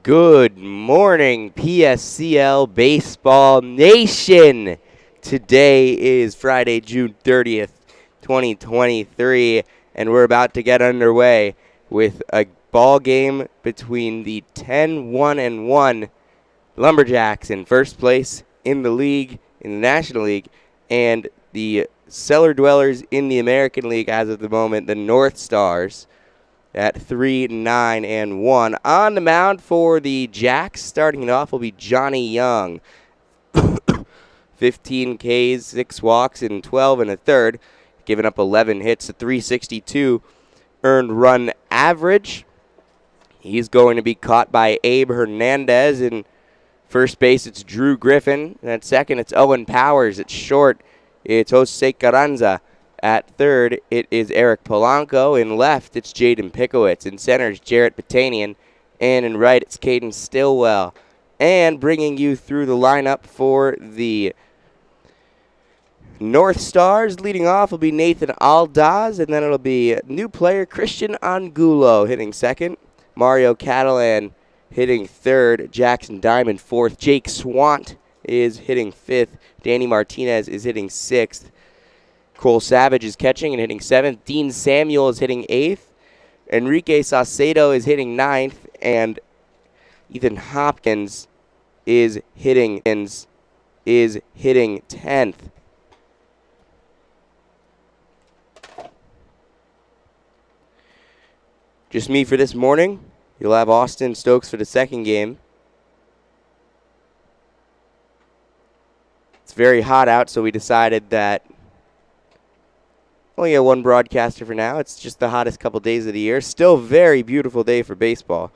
Good morning, PSCL Baseball Nation. Today is Friday, June 30th, 2023, and we're about to get underway with a ball game between the 10-1-1 LumberJacks in first place in the league, in the National League, and the cellar dwellers in the American League as of the moment, the NorthStars, at 3-9-1. On the mound for the Jacks, starting it off will be Johnny Young. 15 Ks, 6 walks, and 12 and a third, giving up 11 hits, a 362 earned run average. He's going to be caught by Abe Hernandez. In first base, it's Drew Griffin. And at second, it's Owen Powers. At short, it's Jose Carranza. At third, it is Eric Polanco. In left, it's Jaden Pickowitz. In center, it's Jarrett Batanian. And in right, it's Caden Stillwell. And bringing you through the lineup for the NorthStars, leading off will be Nathan Aldaz. And then it'll be new player Christian Angulo hitting second. Mario Catalan hitting third. Jackson Diamond fourth. Jake Swant is hitting fifth. Danny Martinez is hitting sixth. Cole Savage is catching and hitting seventh. Dean Samuel is hitting eighth. Enrique Saucedo is hitting ninth. And Ethan Hopkins is hitting 10th. Just me for this morning. You'll have Austin Stokes for the second game. It's very hot out, so we decided that only get one broadcaster for now. It's just the hottest couple days of the year. Still very beautiful day for baseball.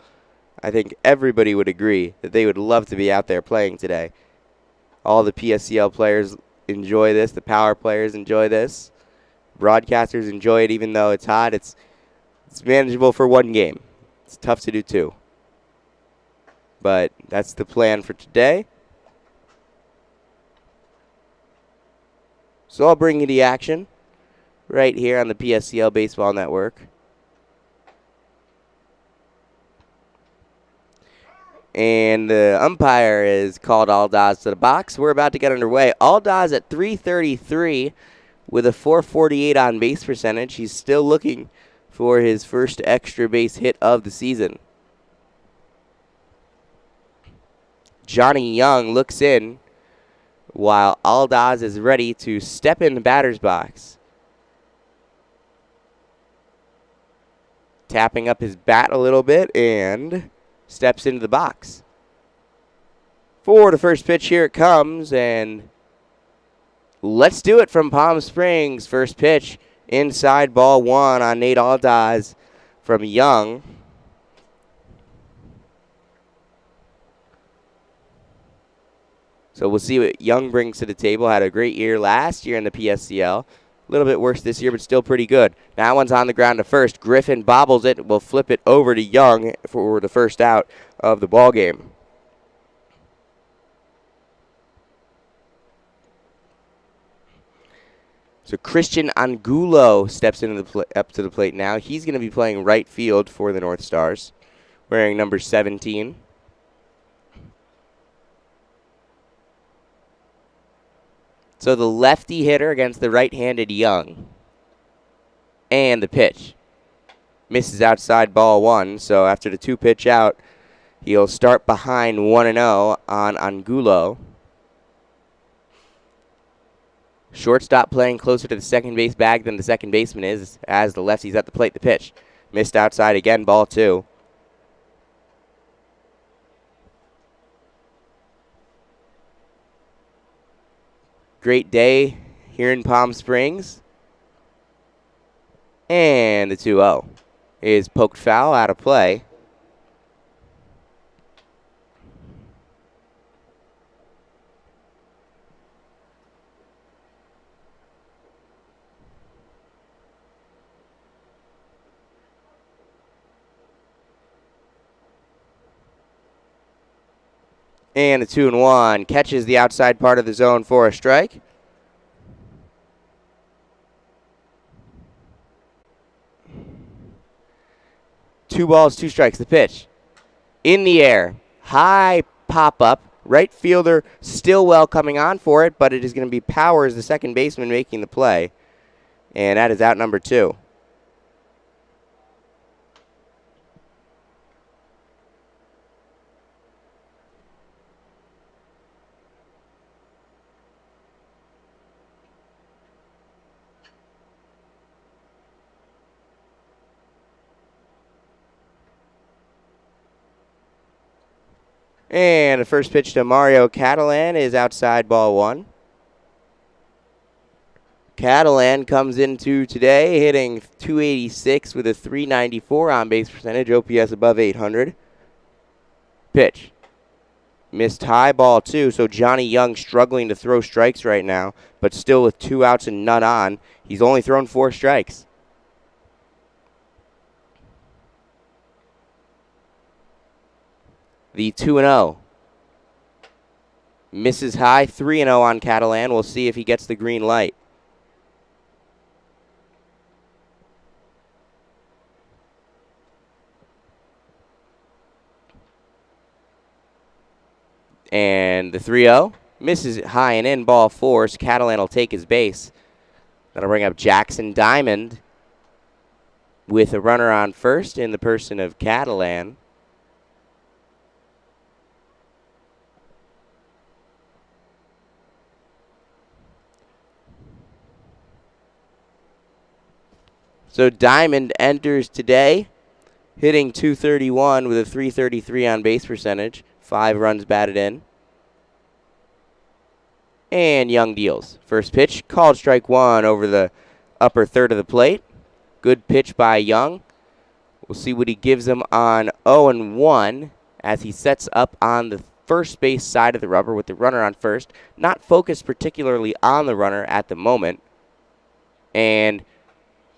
I think everybody would agree that they would love to be out there playing today. All the PSCL players enjoy this. The power players enjoy this. Broadcasters enjoy it even though it's hot. It's manageable for one game. It's tough to do two. But that's the plan for today. So I'll bring you the action right here on the PSCL Baseball Network. And the umpire is called Aldaz to the box. We're about to get underway. Aldaz at 333 with a 448 on base percentage. He's still looking for his first extra base hit of the season. Johnny Young looks in while Aldaz is ready to step in the batter's box. Tapping up his bat a little bit and steps into the box. For the first pitch, here it comes, and let's do it from Palm Springs. First pitch, inside ball one on Nate Aldaz from Young. So we'll see what Young brings to the table. Had a great year last year in the PSCL. A little bit worse this year, but still pretty good. That one's on the ground to first. Griffin bobbles it. Will flip it over to Young for the first out of the ball game. So Christian Angulo steps into up to the plate now. He's going to be playing right field for the NorthStars, wearing number 17. So the lefty hitter against the right-handed Young. And the pitch. Misses outside ball one, so after the two-pitch out, he'll start behind 1-0 on Angulo. Shortstop playing closer to the second base bag than the second baseman is as the lefty's at the plate. The pitch. Missed outside again, ball two. Great day here in Palm Springs. And the 2-0 is poked foul out of play. And the 2-1 catches the outside part of the zone for a strike. Two balls, two strikes. The pitch In the air. High pop up. Right fielder Stillwell coming on for it, but it is going to be Powers, the second baseman, making the play. And that is out number 2. And the first pitch to Mario Catalan is outside, ball 1. Catalan comes into today hitting .286 with a .394 on base percentage, OPS above 800. Pitch. Missed high, ball 2, so Johnny Young struggling to throw strikes right now, but still with 2 outs and none on. He's only thrown 4 strikes. The 2-0. Misses high, 3-0 on Catalan. We'll see if he gets the green light. And the 3-0 misses high and in, ball 4. So Catalan will take his base. That'll bring up Jackson Diamond with a runner on first in the person of Catalan. So Diamond enters today hitting .231 with a .333 on base percentage. 5 runs batted in. And Young deals. First pitch, called strike 1 over the upper third of the plate. Good pitch by Young. We'll see what he gives him on 0-1 as he sets up on the first base side of the rubber with the runner on first. Not focused particularly on the runner at the moment. And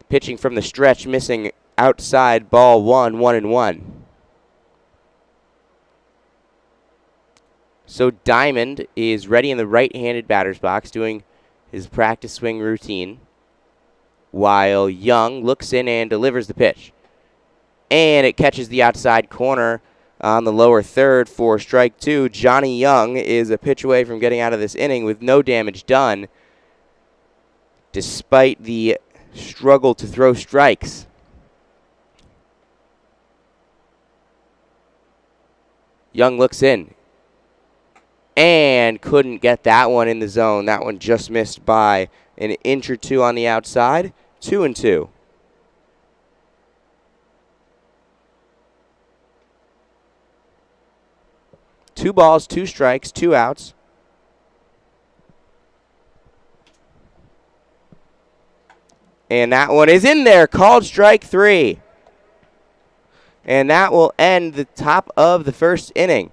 pitching from the stretch, missing outside, ball 1, 1-1. So Diamond is ready in the right-handed batter's box doing his practice swing routine, while Young looks in and delivers the pitch. And it catches the outside corner on the lower third for strike 2. Johnny Young is a pitch away from getting out of this inning with no damage done, despite the struggle to throw strikes. Young looks in and couldn't get that one in the zone. That one just missed by an inch or 2 on the outside. 2-2. Two balls, 2 strikes, 2 outs. And that one is in there, called strike 3. And that will end the top of the first inning.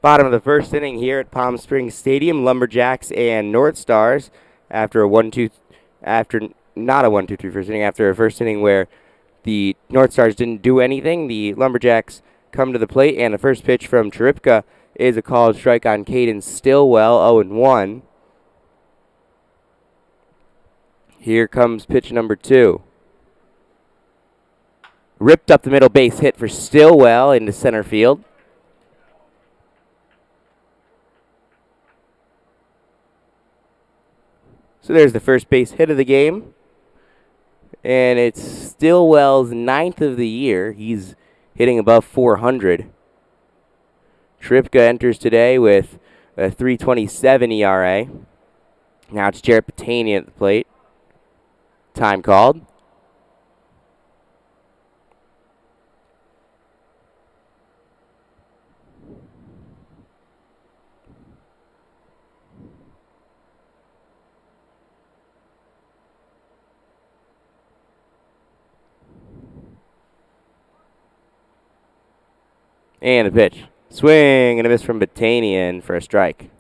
Bottom of the first inning here at Palm Springs Stadium, LumberJacks and NorthStars after a 1-2 after not a 1-2-3 first inning, after a first inning where the NorthStars didn't do anything. The LumberJacks come to the plate, and the first pitch from Cheripka is a called strike on Caden Stillwell, 0-1. Here comes pitch number 2. Ripped up the middle base hit for Stillwell into center field. So there's the first base hit of the game. And it's Stillwell's 9th of the year. He's hitting above 400. Cheripka enters today with a 3.27 ERA. Now it's Jarrett Patanian at the plate. Time called. And a pitch. Swing and a miss from Batanian for a strike.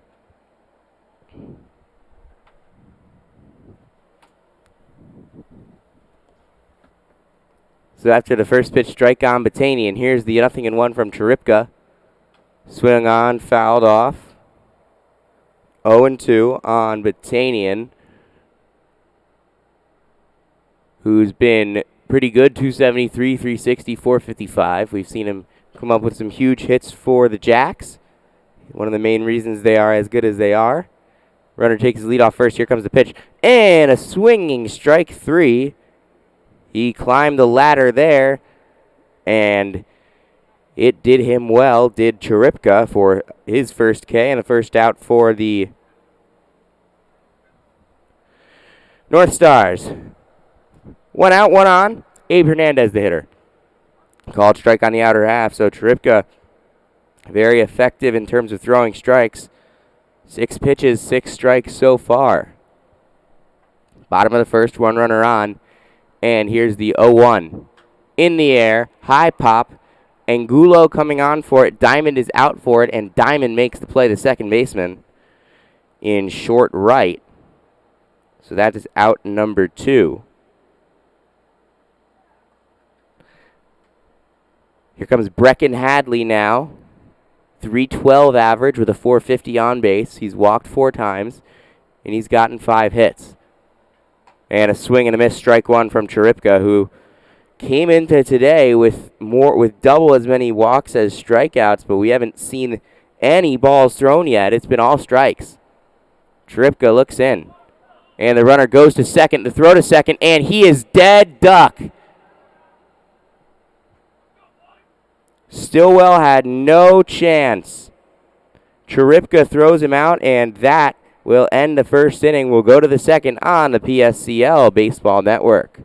So after the first pitch strike on Batanian, here's the 0-1 from Cheripka. Swing on, fouled off. 0-2 on Batanian, who's been pretty good, 273, 360, 455. We've seen him come up with some huge hits for the Jacks. One of the main reasons they are as good as they are. Runner takes his lead off first. Here comes the pitch. And a swinging strike 3. He climbed the ladder there, and it did him well, did Cheripka, for his first K and the first out for the NorthStars. 1 out, 1 on. Abe Hernandez, the hitter. Called strike on the outer half, so Cheripka very effective in terms of throwing strikes. 6 pitches, 6 strikes so far. Bottom of the first, 1 runner on. And here's the 0-1. In the air, high pop. Angulo coming on for it. Diamond is out for it, and Diamond makes the play, the second baseman, in short right. So that is out number 2. Here comes Brecken Hadley now. 312 average with a 450 on base. He's walked 4 times, and he's gotten 5 hits. And a swing and a miss, strike 1 from Cheripka, who came into today with double as many walks as strikeouts, but we haven't seen any balls thrown yet. It's been all strikes. Cheripka looks in, and the runner goes to second to throw to second, and he is dead duck. Stillwell had no chance. Cheripka throws him out, and that will end the first inning. We'll go to the second on the PSCL Baseball Network.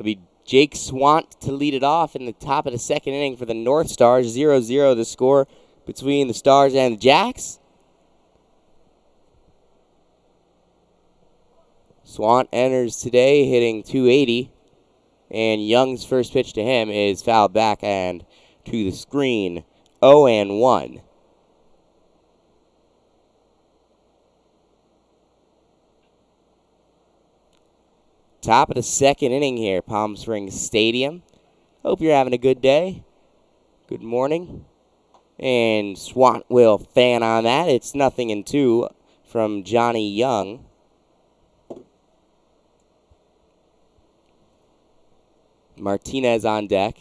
It'll be Jake Swant to lead it off in the top of the second inning for the NorthStars. 0-0 the score between the Stars and the Jacks. Swant enters today hitting .280, and Young's first pitch to him is fouled back and to the screen. 0-1. Top of the second inning here, Palm Springs Stadium. Hope you're having a good day. Good morning. And Swant will fan on that. It's 0-2 from Johnny Young. Martinez on deck.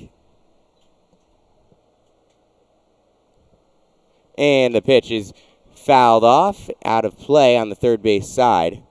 And the pitch is fouled off, out of play on the third base side.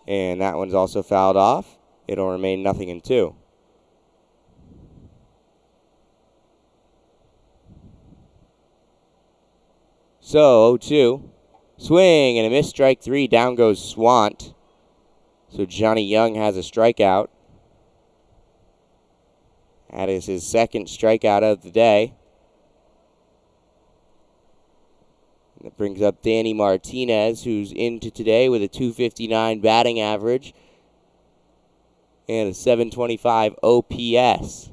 And that one's also fouled off. It'll remain 0-2. So, 0-2. Swing and a miss, strike 3. Down goes Swant. So Johnny Young has a strikeout. That is his second strikeout of the day. That brings up Danny Martinez, who's into today with a .259 batting average and a .725 OPS.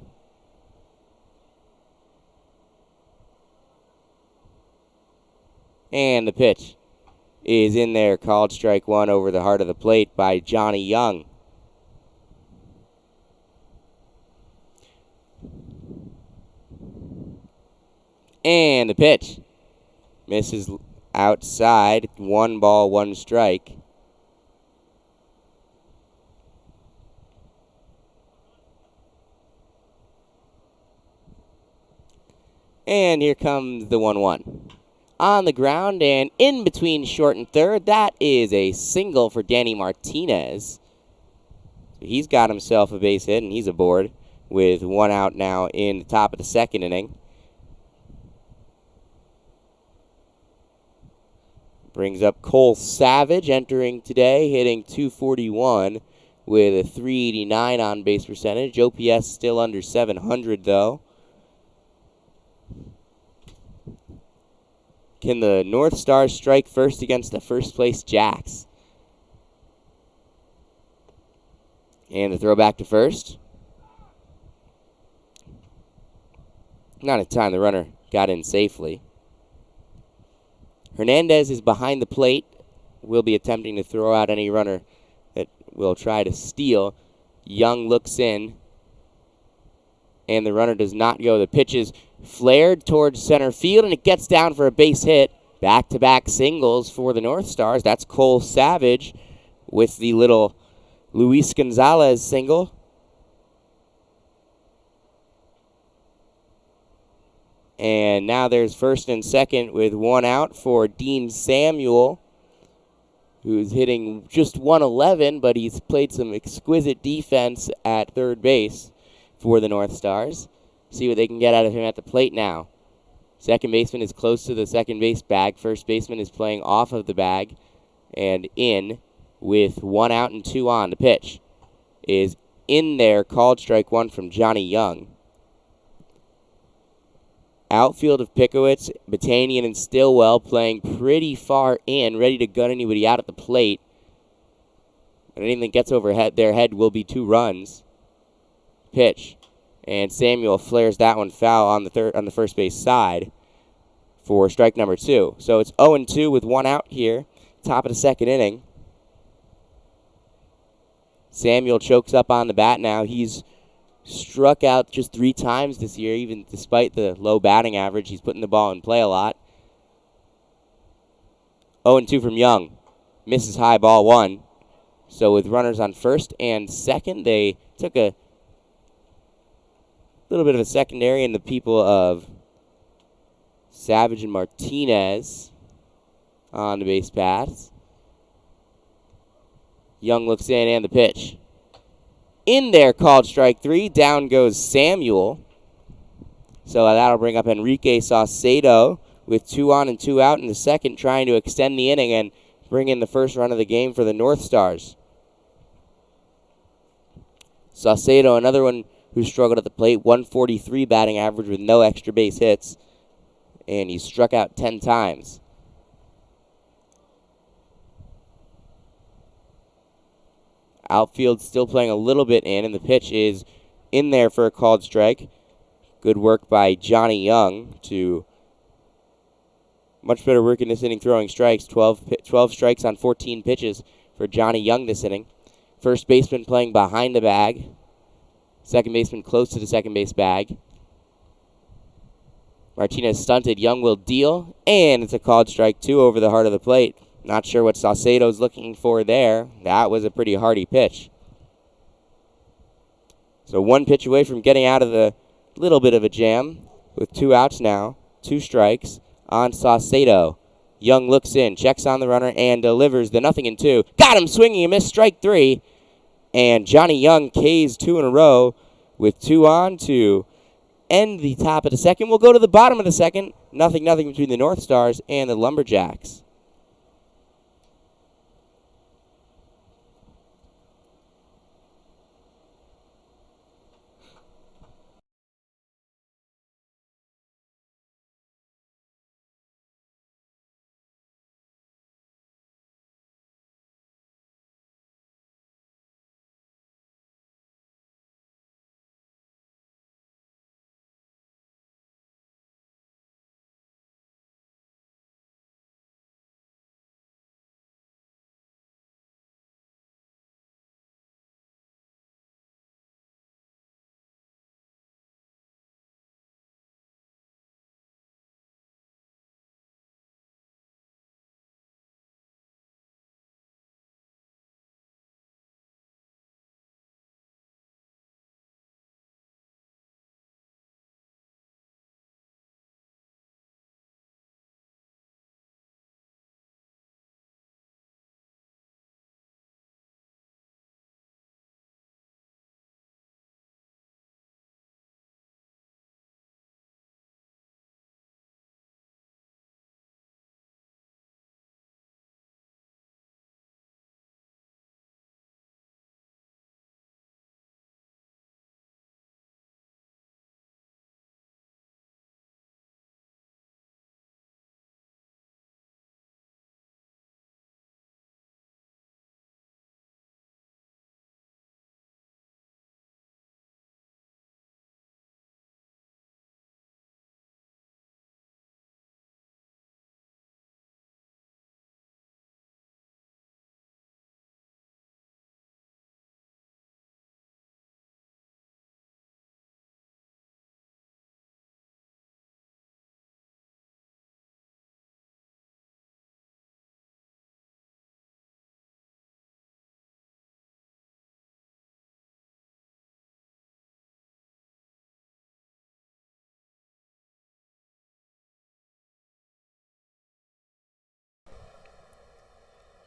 And the pitch is in there, called strike 1 over the heart of the plate by Johnny Young. And the pitch misses outside. 1 ball, 1 strike. And here comes the 1-1. On the ground and in between short and third. That is a single for Danny Martinez. So he's got himself a base hit, and he's aboard with 1 out now in the top of the second inning. Brings up Cole Savage, entering today, hitting .241 with a .389 on-base percentage. OPS still under 700, though. Can the NorthStars strike first against the first-place Jacks? And the throw back to first. Not in time. The runner got in safely. Hernandez is behind the plate. Will be attempting to throw out any runner that will try to steal. Young looks in, and the runner does not go. The pitch is flared towards center field, and it gets down for a base hit. Back-to-back singles for the NorthStars. That's Cole Savage with the little Luis Gonzalez single. And now there's first and second with 1 out for Dean Samuel, who's hitting just .111, but he's played some exquisite defense at third base for the NorthStars. See what they can get out of him at the plate now. Second baseman is close to the second base bag. First baseman is playing off of the bag and in with 1 out and 2 on. The pitch is in there, called strike 1 from Johnny Young. Outfield of Pickowitz, Batanian, and Stillwell playing pretty far in, ready to gun anybody out at the plate. And anything that gets over their head will be 2 runs. Pitch. And Samuel flares that one foul on the first base side for strike number 2. So it's 0-2 with 1 out here, top of the second inning. Samuel chokes up on the bat now. He's struck out just 3 times this year, even despite the low batting average. He's putting the ball in play a lot. 0-2 from Young. Misses high, ball 1. So with runners on first and second, they took a little bit of a secondary in the people of Savage and Martinez. on the base pass. Young looks in and the pitch. In there, called strike 3. Down goes Samuel. So that'll bring up Enrique Saucedo with 2 on and 2 out in the second, trying to extend the inning and bring in the first run of the game for the NorthStars. Saucedo, another one who struggled at the plate, 143 batting average with no extra base hits, and he struck out 10 times. Outfield still playing a little bit in, and the pitch is in there for a called strike. Good work by Johnny Young to much better work in this inning throwing strikes. 12 strikes on 14 pitches for Johnny Young this inning. First baseman playing behind the bag. Second baseman close to the second base bag. Martinez stunted. Young will deal, and it's a called strike 2 over the heart of the plate. Not sure what Saucedo's looking for there. That was a pretty hardy pitch. So 1 pitch away from getting out of the little bit of a jam with 2 outs now. 2 strikes on Saucedo. Young looks in, checks on the runner, and delivers the 0-2. Got him swinging, a miss, strike 3. And Johnny Young K's 2 in a row with 2 on to end the top of the second. We'll go to the bottom of the second. 0-0 between the NorthStars and the LumberJacks.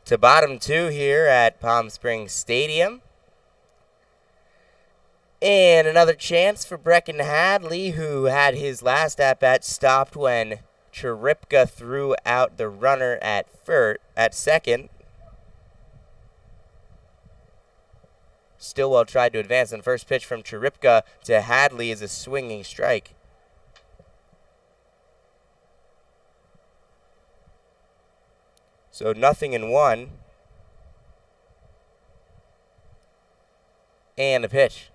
To bottom 2 here at Palm Springs Stadium. And another chance for Brecken Hadley, who had his last at-bat stopped when Cheripka threw out the runner at second. Stillwell tried to advance, and first pitch from Cheripka to Hadley is a swinging strike. So 0-1. And a pitch.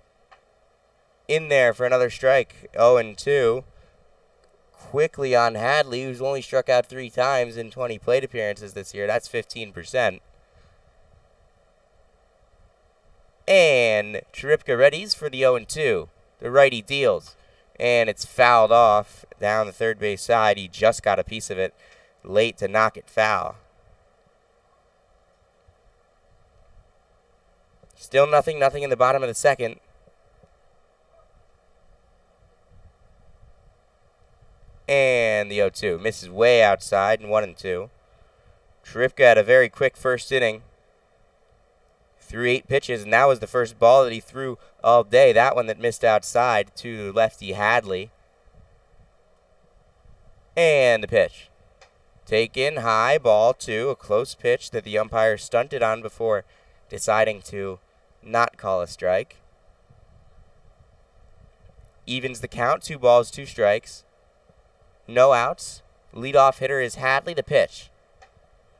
In there for another strike. 0-2. Quickly on Hadley, who's only struck out 3 times in 20 plate appearances this year. That's 15%. And Cheripka readies for the 0-2. The righty deals. And it's fouled off down the third base side. He just got a piece of it late to knock it foul. Still 0-0 in the bottom of the second. And the 0-2 misses way outside, and 1-2. Tripka had a very quick first inning. Threw 8 pitches, and that was the first ball that he threw all day. That one that missed outside to lefty Hadley. And the pitch. Taken high, ball 2, a close pitch that the umpire stunted on before deciding to not call a strike. Evens the count, 2 balls, 2 strikes. No outs. Leadoff hitter is Hadley, the pitch.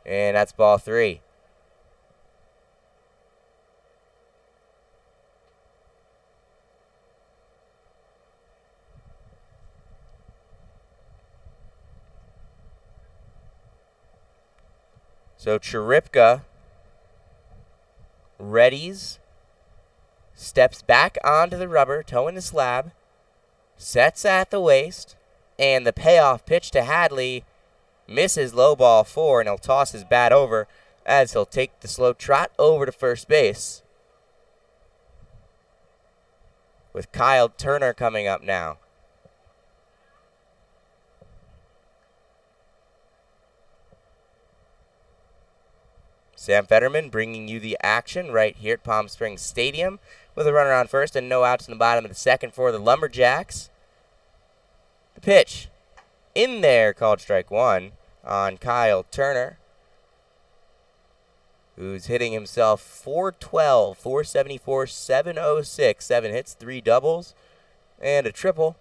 And that's ball 3. So Chiripka readies, steps back onto the rubber, toeing the slab, sets at the waist, and the payoff pitch to Hadley misses low ball 4, and he'll toss his bat over as he'll take the slow trot over to first base. With Kyle Turner coming up now. Sam Fetterman bringing you the action right here at Palm Springs Stadium with a runner on first and no outs in the bottom of the second for the LumberJacks. The pitch in there, called strike 1 on Kyle Turner, who's hitting himself 412, 474, 706, 7 hits, 3 doubles, and a triple.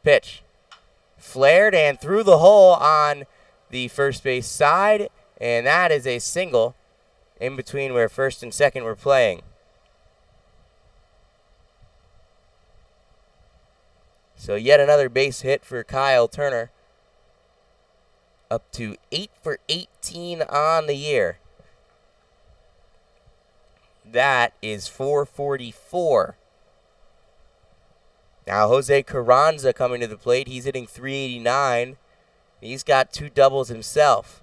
Pitch flared and through the hole on the first base side, and that is a single in between where first and second were playing. So yet another base hit for Kyle Turner. Up to 8 for 18 on the year. That is 444. Now Jose Carranza coming to the plate. He's hitting 389. He's got 2 doubles himself.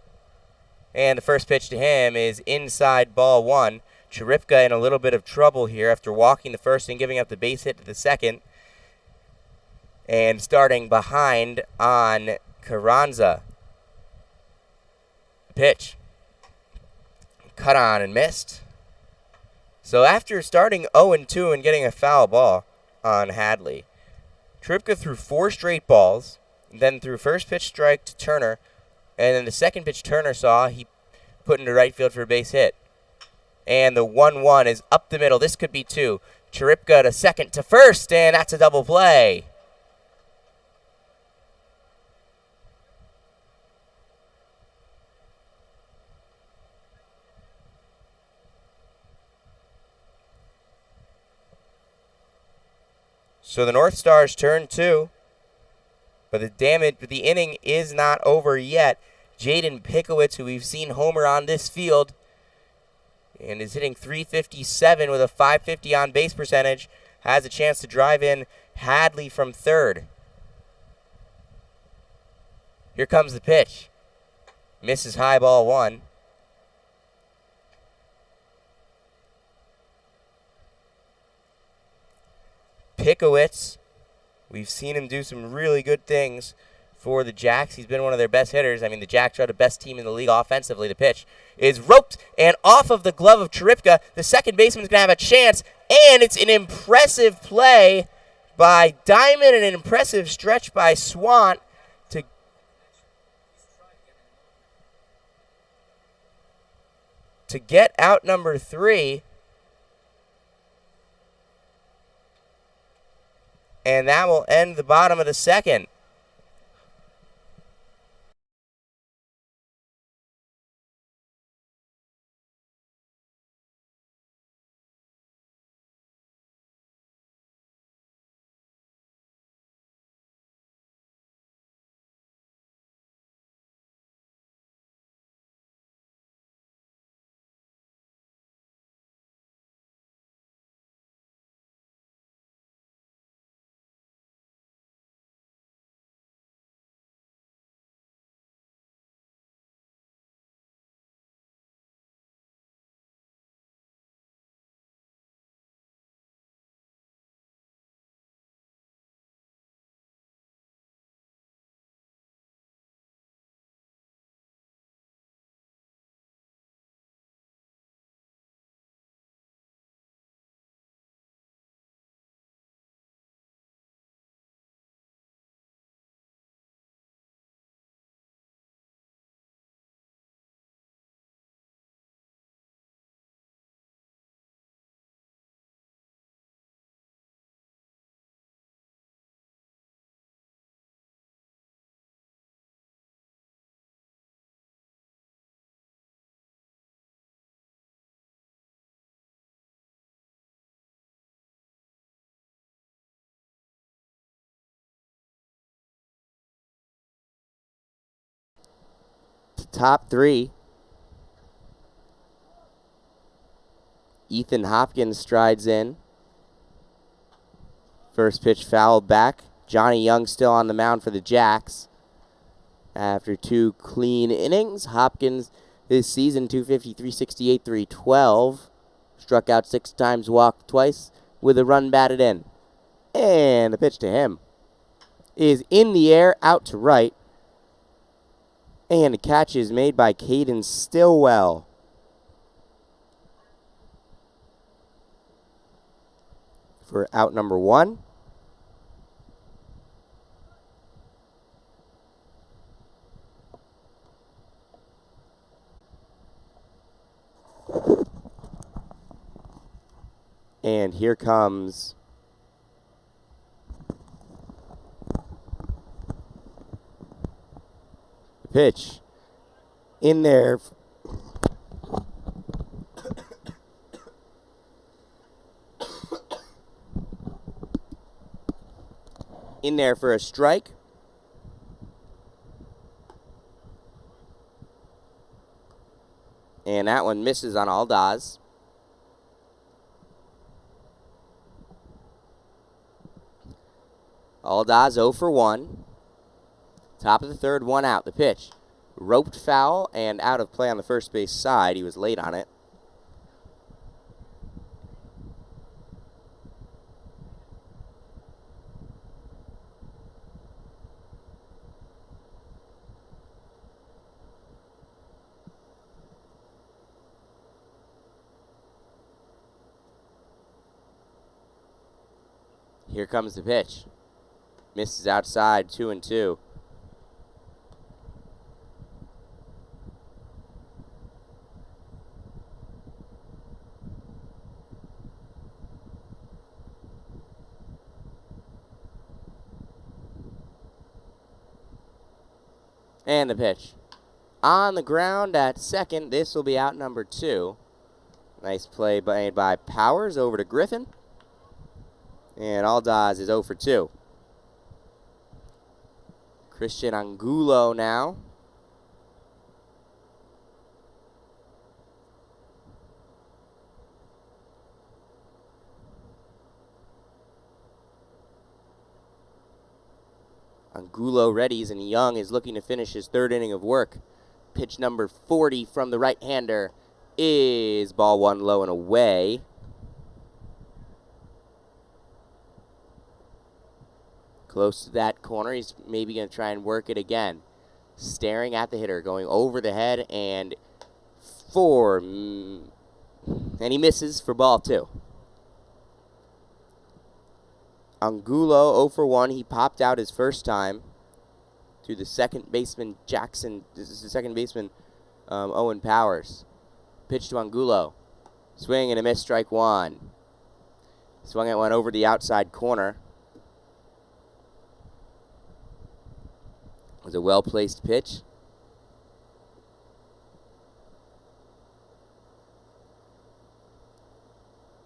And the first pitch to him is inside ball 1. Chiripka in a little bit of trouble here after walking the first and giving up the base hit to the second. And starting behind on Carranza. Pitch. Cut on and missed. So after starting 0-2 and getting a foul ball on Hadley, Chiripka threw 4 straight balls, then threw first pitch strike to Turner, and then the second pitch Turner saw, he put into right field for a base hit. And the 1-1 is up the middle. This could be 2. Chiripka to second to first, and that's a double play. So the NorthStars turn 2, but the inning is not over yet. Jaden Pickowitz, who we've seen homer on this field, and is hitting 357 with a 550 on base percentage, has a chance to drive in Hadley from third. Here comes the pitch. Misses high, ball 1. Pickowitz, we've seen him do some really good things for the Jacks. He's been one of their best hitters. I mean, the Jacks are the best team in the league offensively. The pitch is roped and off of the glove of Chiripka. The second baseman's going to have a chance, and it's an impressive play by Diamond and an impressive stretch by Swant to get out number 3. And that will end the bottom of the second. top three. Ethan Hopkins strides in. First pitch fouled back. Johnny Young still on the mound for the Jacks. After 2 clean innings, Hopkins this season 250, 368, 312. Struck out 6 times, walked twice with a run batted in. And the pitch to him is in the air, out to right. And the catch is made by Caden Stillwell. For out number 1. And here comes the pitch. In there. In there for a strike. And that one misses on Aldaz. Aldaz 0 for 1. Top of the third, 1 out. The pitch. Roped foul and out of play on the first base side. He was late on it. Here comes the pitch. Misses outside, 2-2. And the pitch. On the ground at second. This will be out number 2. Nice play made by Powers over to Griffin. And Aldaz is 0 for 2. Christian Angulo now. Angulo readies, and Young is looking to finish his 3rd inning of work. Pitch number 40 from the right-hander is ball 1 low and away. Close to that corner. He's maybe going to try and work it again. Staring at the hitter, going over the head, and and he misses for ball 2. Angulo 0 for 1. He popped out his first time to the second baseman Jackson. This is the second baseman Owen Powers. Pitch to Angulo. Swing and a miss, strike 1. Swung at one over the outside corner. It was a well-placed pitch.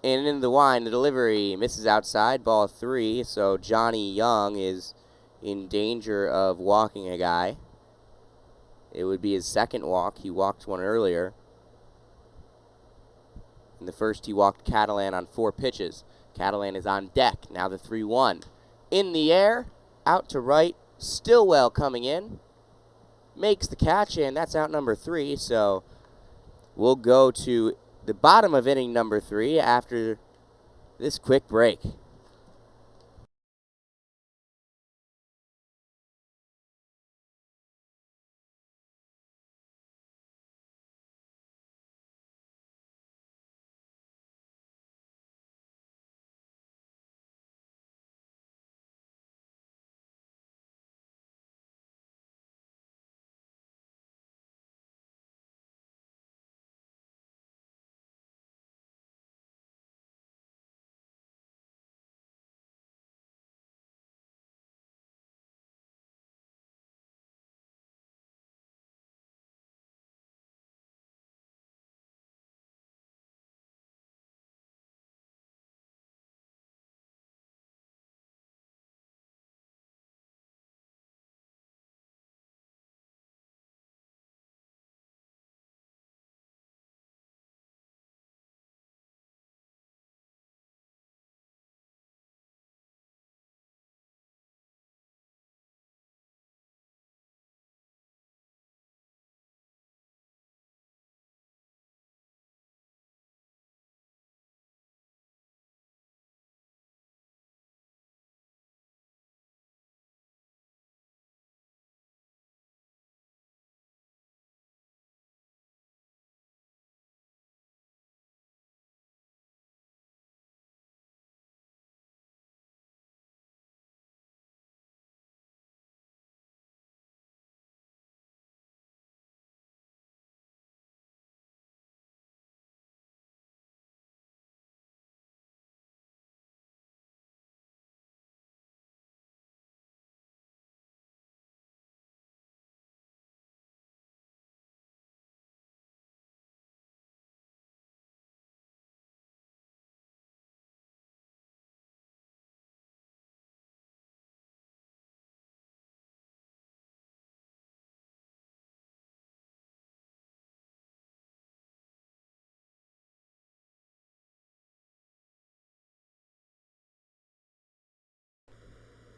And into the wind, the delivery misses outside, ball 3. So Johnny Young is in danger of walking a guy. It would be his 2nd walk. He walked one earlier. In the first, he walked Catalan on 4 pitches. Catalan is on deck. Now the 3-1. In the air, out to right. Stillwell coming in. Makes the catch, and that's out number 3. So we'll go to the bottom of inning number 3 after this quick break.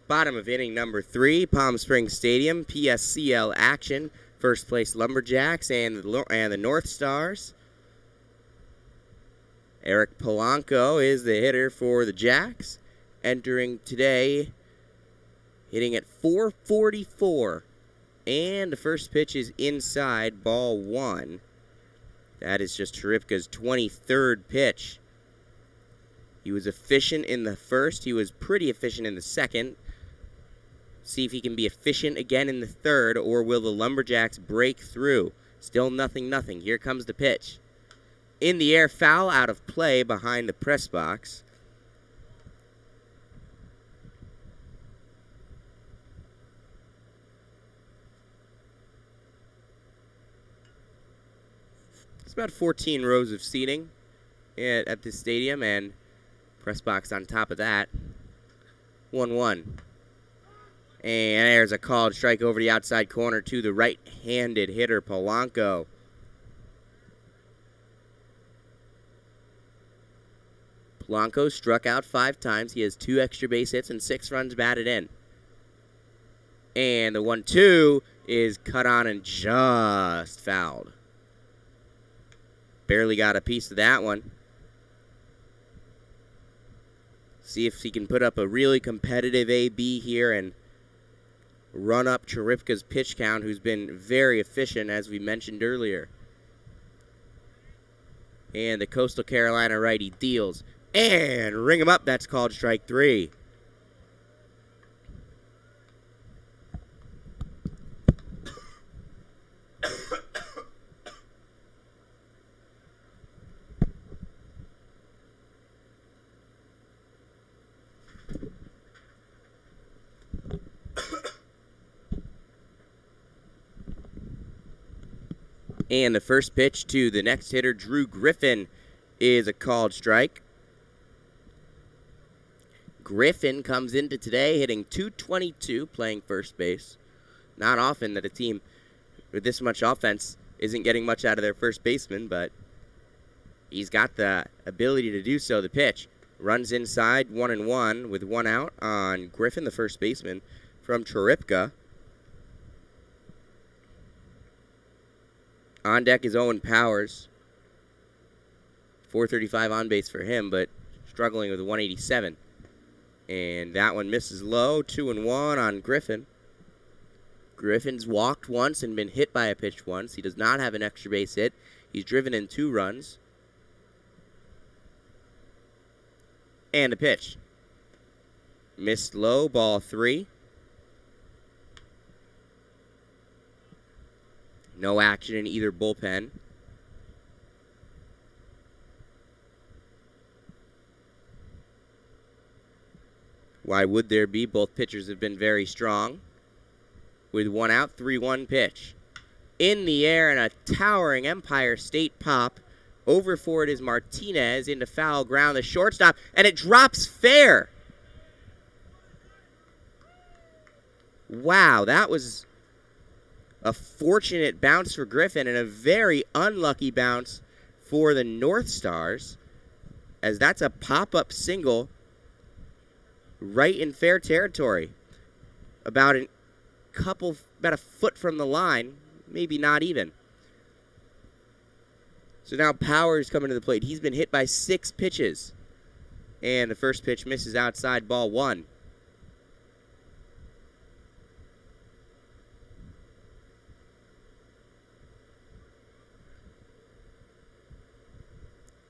Bottom of inning number 3, Palm Springs Stadium, PSCL action. First place LumberJacks and the NorthStars. Eric Polanco is the hitter for the Jacks. Entering today, hitting at 444. And the first pitch is inside, ball 1. That is just Cheripka's 23rd pitch. He was efficient in the first. He was pretty efficient in the second. See if he can be efficient again in the third, or will the LumberJacks break through? Still 0-0. Here comes the pitch. In the air, foul out of play behind the press box. It's about 14 rows of seating at this stadium, and press box on top of that. 1-1. And there's a called strike over the outside corner to the right-handed hitter, Polanco. Polanco struck out 5 times. He has 2 extra base hits and 6 runs batted in. And the 1-2 is cut on and just fouled. Barely got a piece of that one. See if he can put up a really competitive AB here and run up Cheripka's pitch count, who's been very efficient, as we mentioned earlier. And the Coastal Carolina righty deals. And ring him up. That's called strike 3. And the first pitch to the next hitter, Drew Griffin, is a called strike. Griffin comes into today hitting .222, playing first base. Not often that a team with this much offense isn't getting much out of their first baseman, but he's got the ability to do so. The pitch runs inside, 1-1 with 1 out on Griffin, the first baseman, from Cheripka. On deck is Owen Powers. 435 on base for him, but struggling with a 187. And that one misses low. 2-1 on Griffin. Griffin's walked once and been hit by a pitch once. He does not have an extra base hit. He's driven in 2 runs. And a pitch. Missed low, ball 3. No action in either bullpen. Why would there be? Both pitchers have been very strong. With 1 out, 3-1 pitch. In the air and a towering Empire State pop. Over for it is Martinez into foul ground, the shortstop, and it drops fair. Wow, that was a fortunate bounce for Griffin and a very unlucky bounce for the NorthStars, as that's a pop-up single right in fair territory. About a foot from the line, maybe not even. So now Powers coming to the plate. He's been hit by 6 pitches. And the first pitch misses outside, ball 1.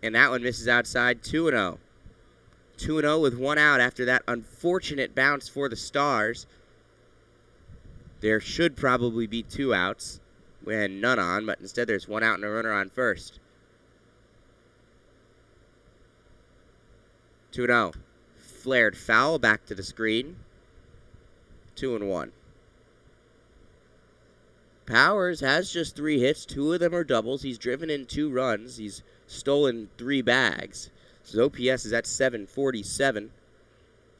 And that one misses outside, 2-0. 2-0 with 1 out after that unfortunate bounce for the Stars. There should probably be 2 outs when none on, but instead there's 1 out and a runner on first. 2-0. Flared foul back to the screen. 2-1. Powers has just 3 hits. 2 of them are doubles. He's driven in 2 runs. He's stolen 3 bags. So his OPS is at 747.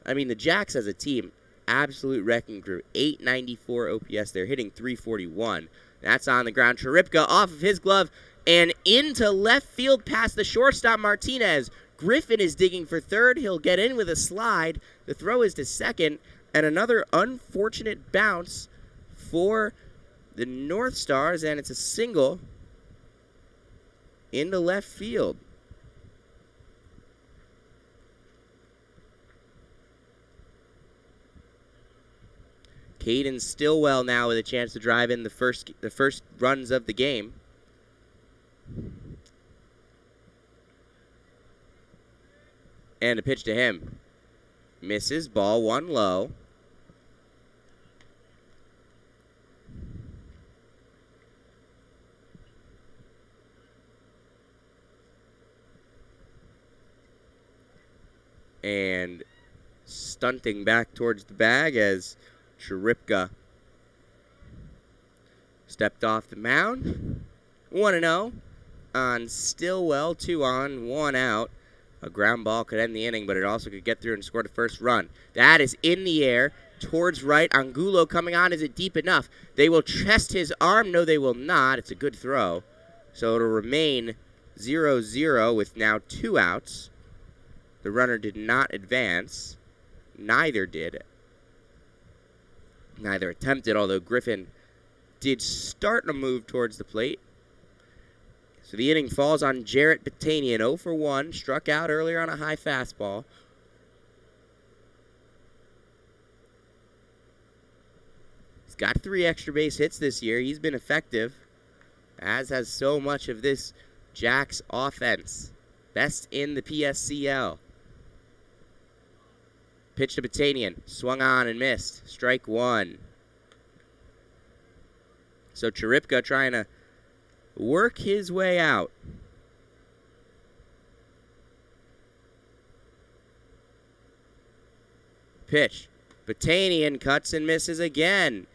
I mean, the Jacks as a team, absolute wrecking crew. 894 OPS. They're hitting 341. That's on the ground. Cheripka off of his glove and into left field past the shortstop, Martinez. Griffin is digging for third. He'll get in with a slide. The throw is to second, And another unfortunate bounce for the NorthStars, and it's a single into left field. Caden Stillwell now with a chance to drive in the first runs of the game. And a pitch to him. Misses, ball one low. And stunting back towards the bag as Cheripka stepped off the mound. 1-0 on Stillwell, 2 on, 1 out. A ground ball could end the inning, but it also could get through and score the first run. That is in the air towards right. Angulo coming on. Is it deep enough? They will test his arm. No, they will not. It's a good throw. So it'll remain 0-0 with now 2 outs. The runner did not advance. Neither attempted, although Griffin did start a move towards the plate. So the inning falls on Jarrett Batanian, 0 for 1, struck out earlier on a high fastball. He's got 3 extra base hits this year. He's been effective, as has so much of this Jacks offense. Best in the PSCL. Pitch to Batanian, swung on and missed. Strike 1. So Cheripka trying to work his way out. Pitch. Batanian cuts and misses again.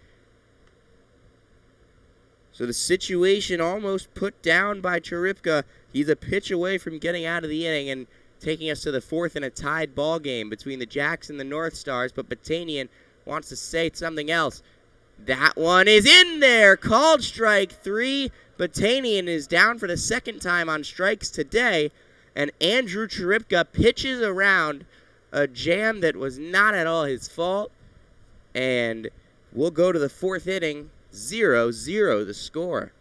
So the situation almost put down by Cheripka. He's a pitch away from getting out of the inning and taking us to the 4th in a tied ball game between the Jacks and the NorthStars, but Batanian wants to say something else. That one is in there. Called strike 3. Batanian is down for the 2nd time on strikes today, and Andrew Cheripka pitches around a jam that was not at all his fault, and we'll go to the 4th inning, 0-0 the score.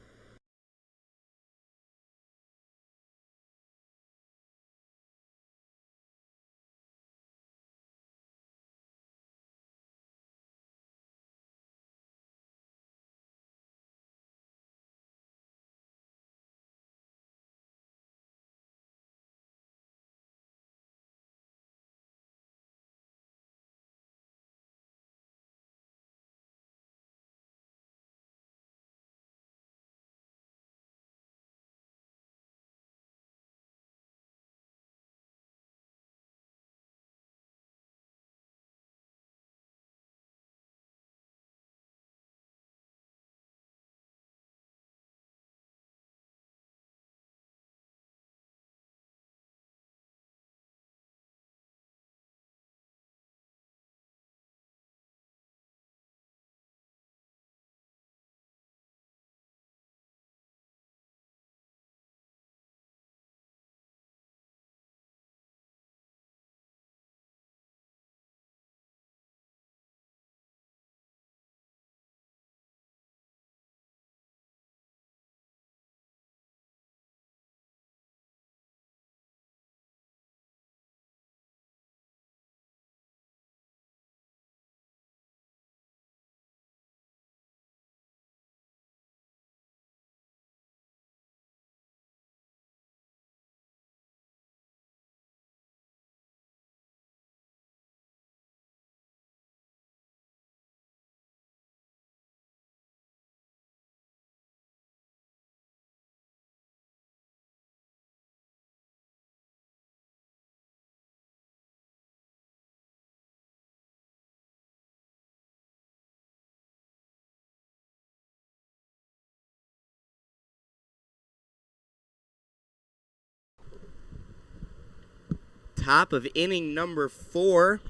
Top of inning number 4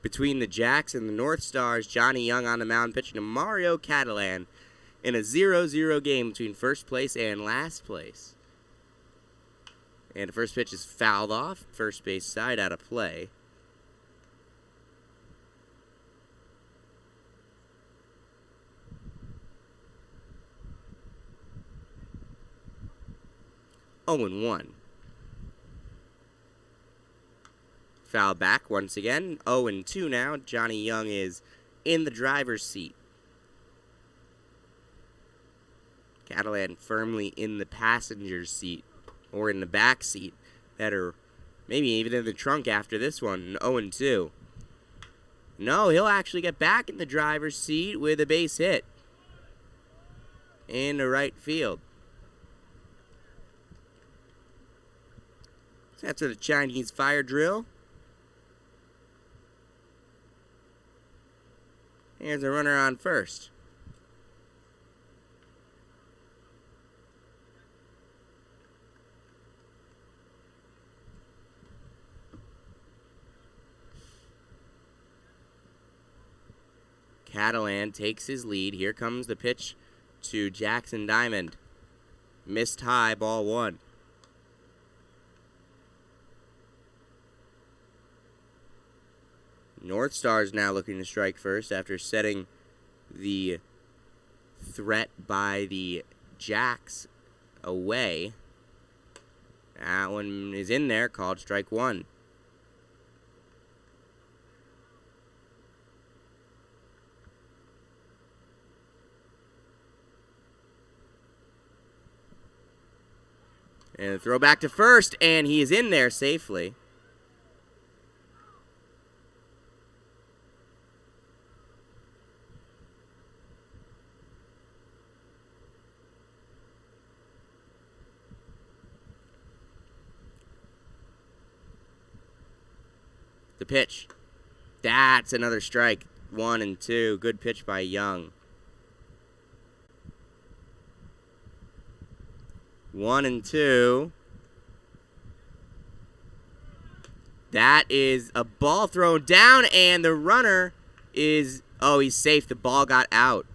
between the Jacks and the NorthStars. Johnny Young on the mound pitching to Mario Catalan in a 0-0 game between first place and last place. And the first pitch is fouled off. First base side out of play. Oh, and 1. Foul back once again. 0 and 2 now. Johnny Young is in the driver's seat. Catalan firmly in the passenger's seat, or in the back seat, better, maybe even in the trunk after this one. 0 and 2. No, he'll actually get back in the driver's seat with a base hit in the right field. So that's the Chinese fire drill. Here's a runner on first. Catalan takes his lead. Here comes the pitch to Jackson Diamond. Missed high, ball 1. NorthStars now looking to strike first after setting the threat by the Jacks away. That one is in there, called strike 1. And throw back to first, and he is in there safely. The pitch. That's another strike. 1 and 2. Good pitch by Young. 1 and 2. That is a ball thrown down, and the runner is, oh, he's safe. The ball got out.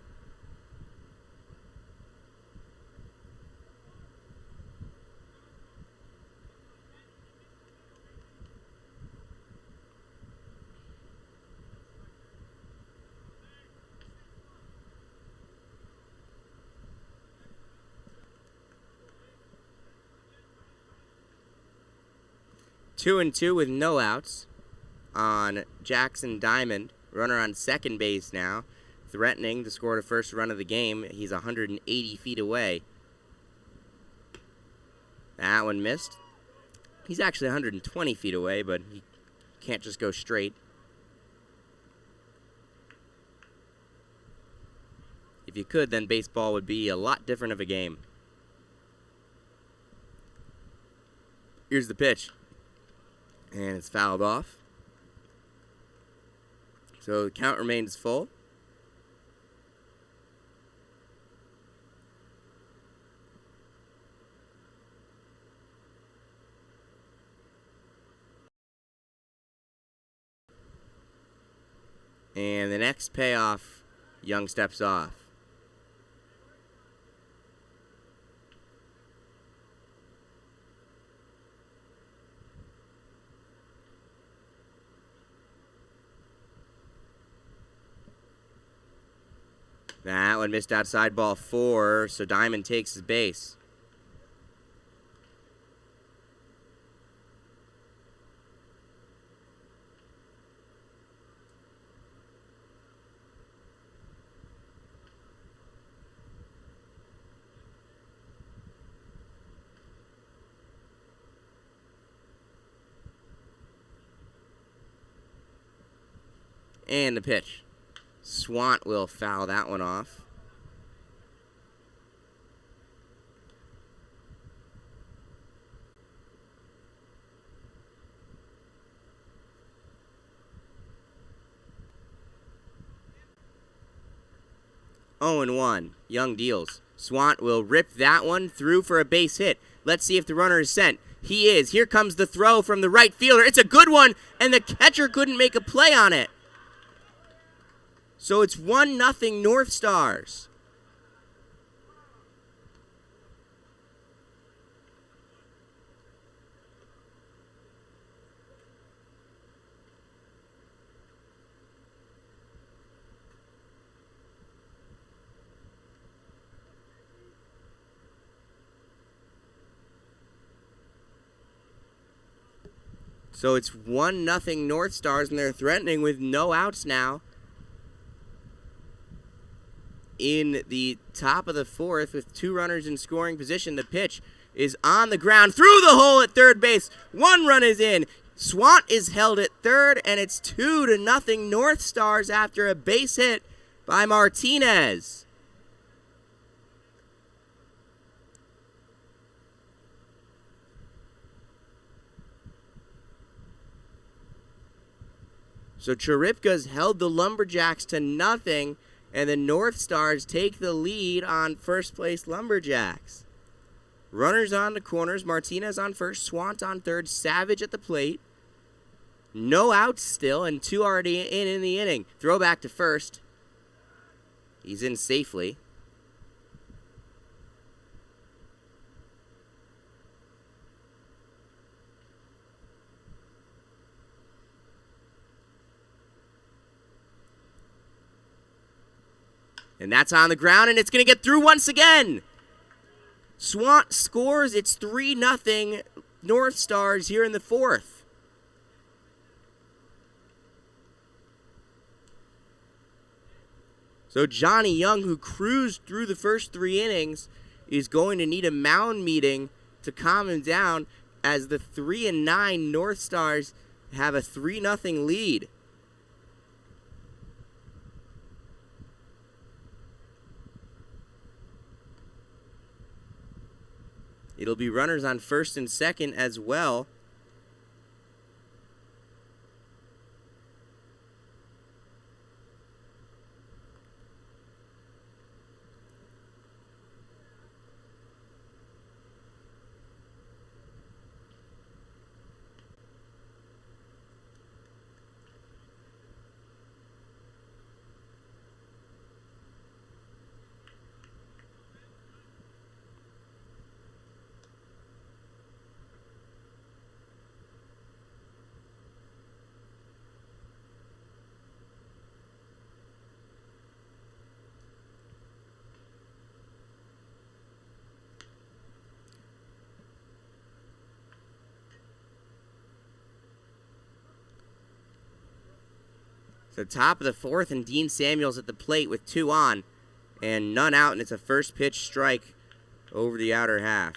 Two and 2 with no outs on Jackson Diamond. Runner on second base now, threatening to score the first run of the game. He's 180 feet away. That one missed. He's actually 120 feet away, but he can't just go straight. If you could, then baseball would be a lot different of a game. Here's the pitch. And it's fouled off. So the count remains full. And the next payoff, Young steps off. That one missed outside, ball 4, so Diamond takes his base. And the pitch. Swant will foul that one off. Oh and 1. Young deals. Swant will rip that one through for a base hit. Let's see if the runner is sent. He is. Here comes the throw from the right fielder. It's a good one, and the catcher couldn't make a play on it. So it's 1-0 NorthStars. So it's 1-0 North Stars, and they're threatening with no outs now. In the top of the fourth, with 2 runners in scoring position, the pitch is on the ground through the hole at third base. 1 run is in. Swant is held at third, and it's 2-0 North Stars after a base hit by Martinez. So Charipka's held the LumberJacks to 0, and the North Stars take the lead on first place LumberJacks. Runners on the corners, Martinez on first, Swant on third, Savage at the plate. No outs still, and 2 already in the inning. Throw back to first. He's in safely. And that's on the ground, and it's going to get through once again. Swant scores. It's 3-0 North Stars here in the fourth. So Johnny Young, who cruised through the first 3 innings, is going to need a mound meeting to calm him down as the 3-9 North Stars have a 3-0 lead. It'll be runners on first and second as well. So top of the fourth, and Dean Samuels at the plate with 2 on and none out, and it's a first pitch strike over the outer half.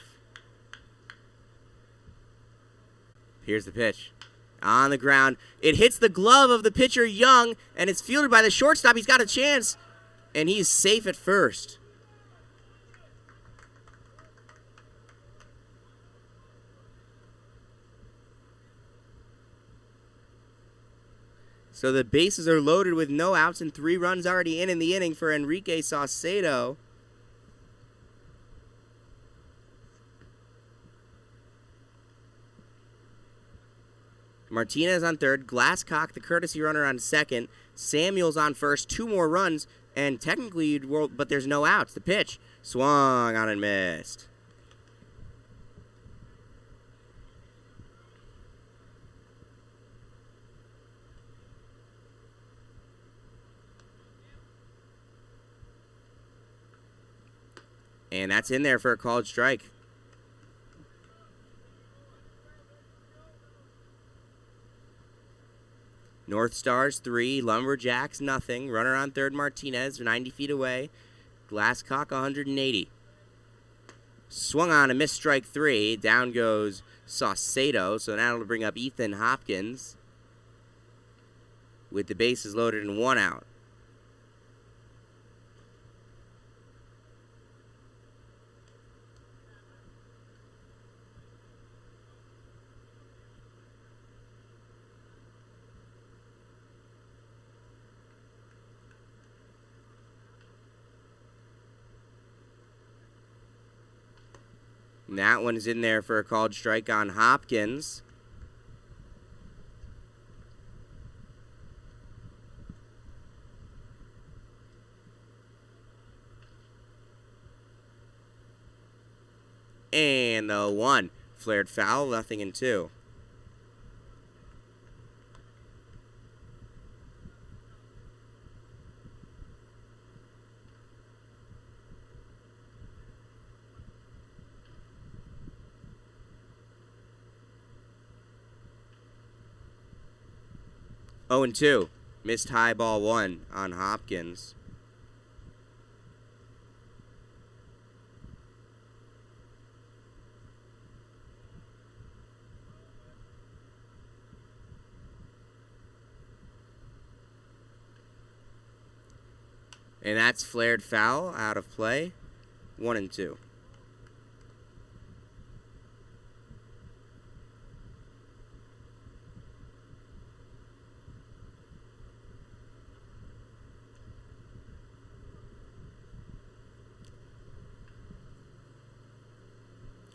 Here's the pitch. On the ground. It hits the glove of the pitcher Young, and it's fielded by the shortstop. He's got a chance, and he's safe at first. So the bases are loaded with no outs and 3 runs already in the inning for Enrique Saucedo. Martinez on third, Glasscock, the courtesy runner, on second, Samuels on first, 2 more runs, and technically, but there's no outs. The pitch swung on and missed. And that's in there for a called strike. North Stars 3, LumberJacks nothing. Runner on third, Martinez, 90 feet away. Glasscock 180. Swung on a missed strike 3. Down goes Saucedo. So now it'll bring up Ethan Hopkins with the bases loaded and 1 out. And that one is in there for a called strike on Hopkins. And the 1 flared foul, 0-2. 0-2. Missed high ball 1 on Hopkins. And that's flared foul, out of play. 1-2.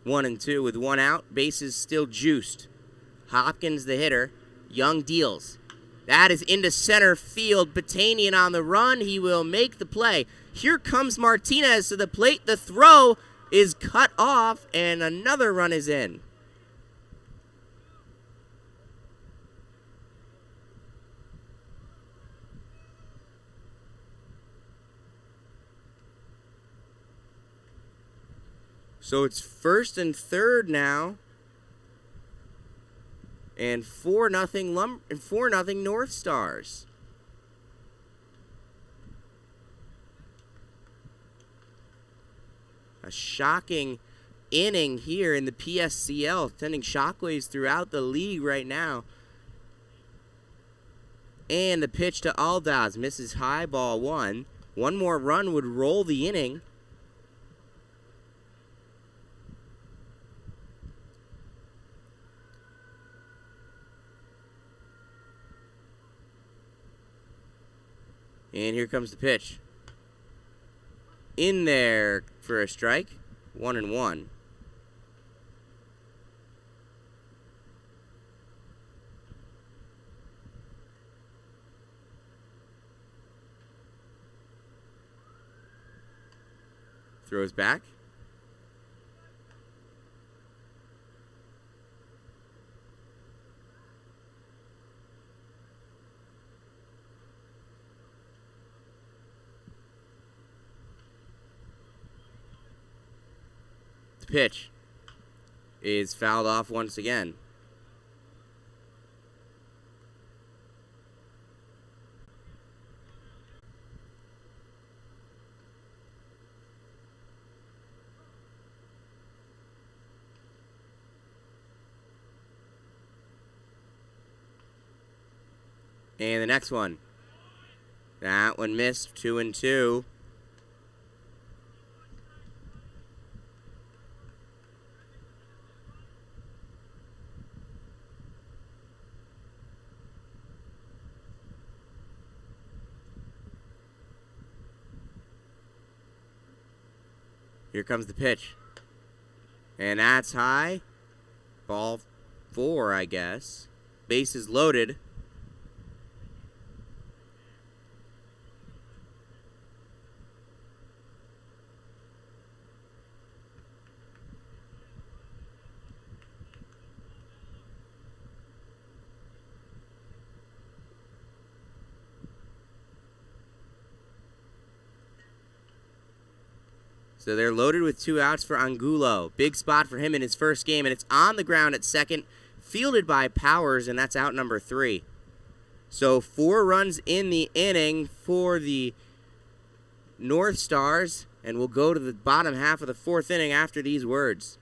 One and two with one out. Bases still juiced. Hopkins the hitter. Young deals. That is into center field. Batanian on the run. He will make the play. Here comes Martinez to the plate. The throw is cut off, and another run is in. So it's first and third now. And 4-0 NorthStars. A shocking inning here in the PSCL, sending shockwaves throughout the league right now. And the pitch to Aldaz misses high ball 1. One more run would roll the inning. And here comes the pitch. In there for a strike. 1-1. Throws back. The pitch is fouled off once again. And the next one. That one missed. 2-2. Here comes the pitch. And that's high. Ball 4, I guess. Bases loaded. So they're loaded with 2 outs for Angulo. Big spot for him in his first game, and it's on the ground at second, fielded by Powers, and that's out number 3. So 4 runs in the inning for the NorthStars, and we'll go to the bottom half of the 4th inning after these words.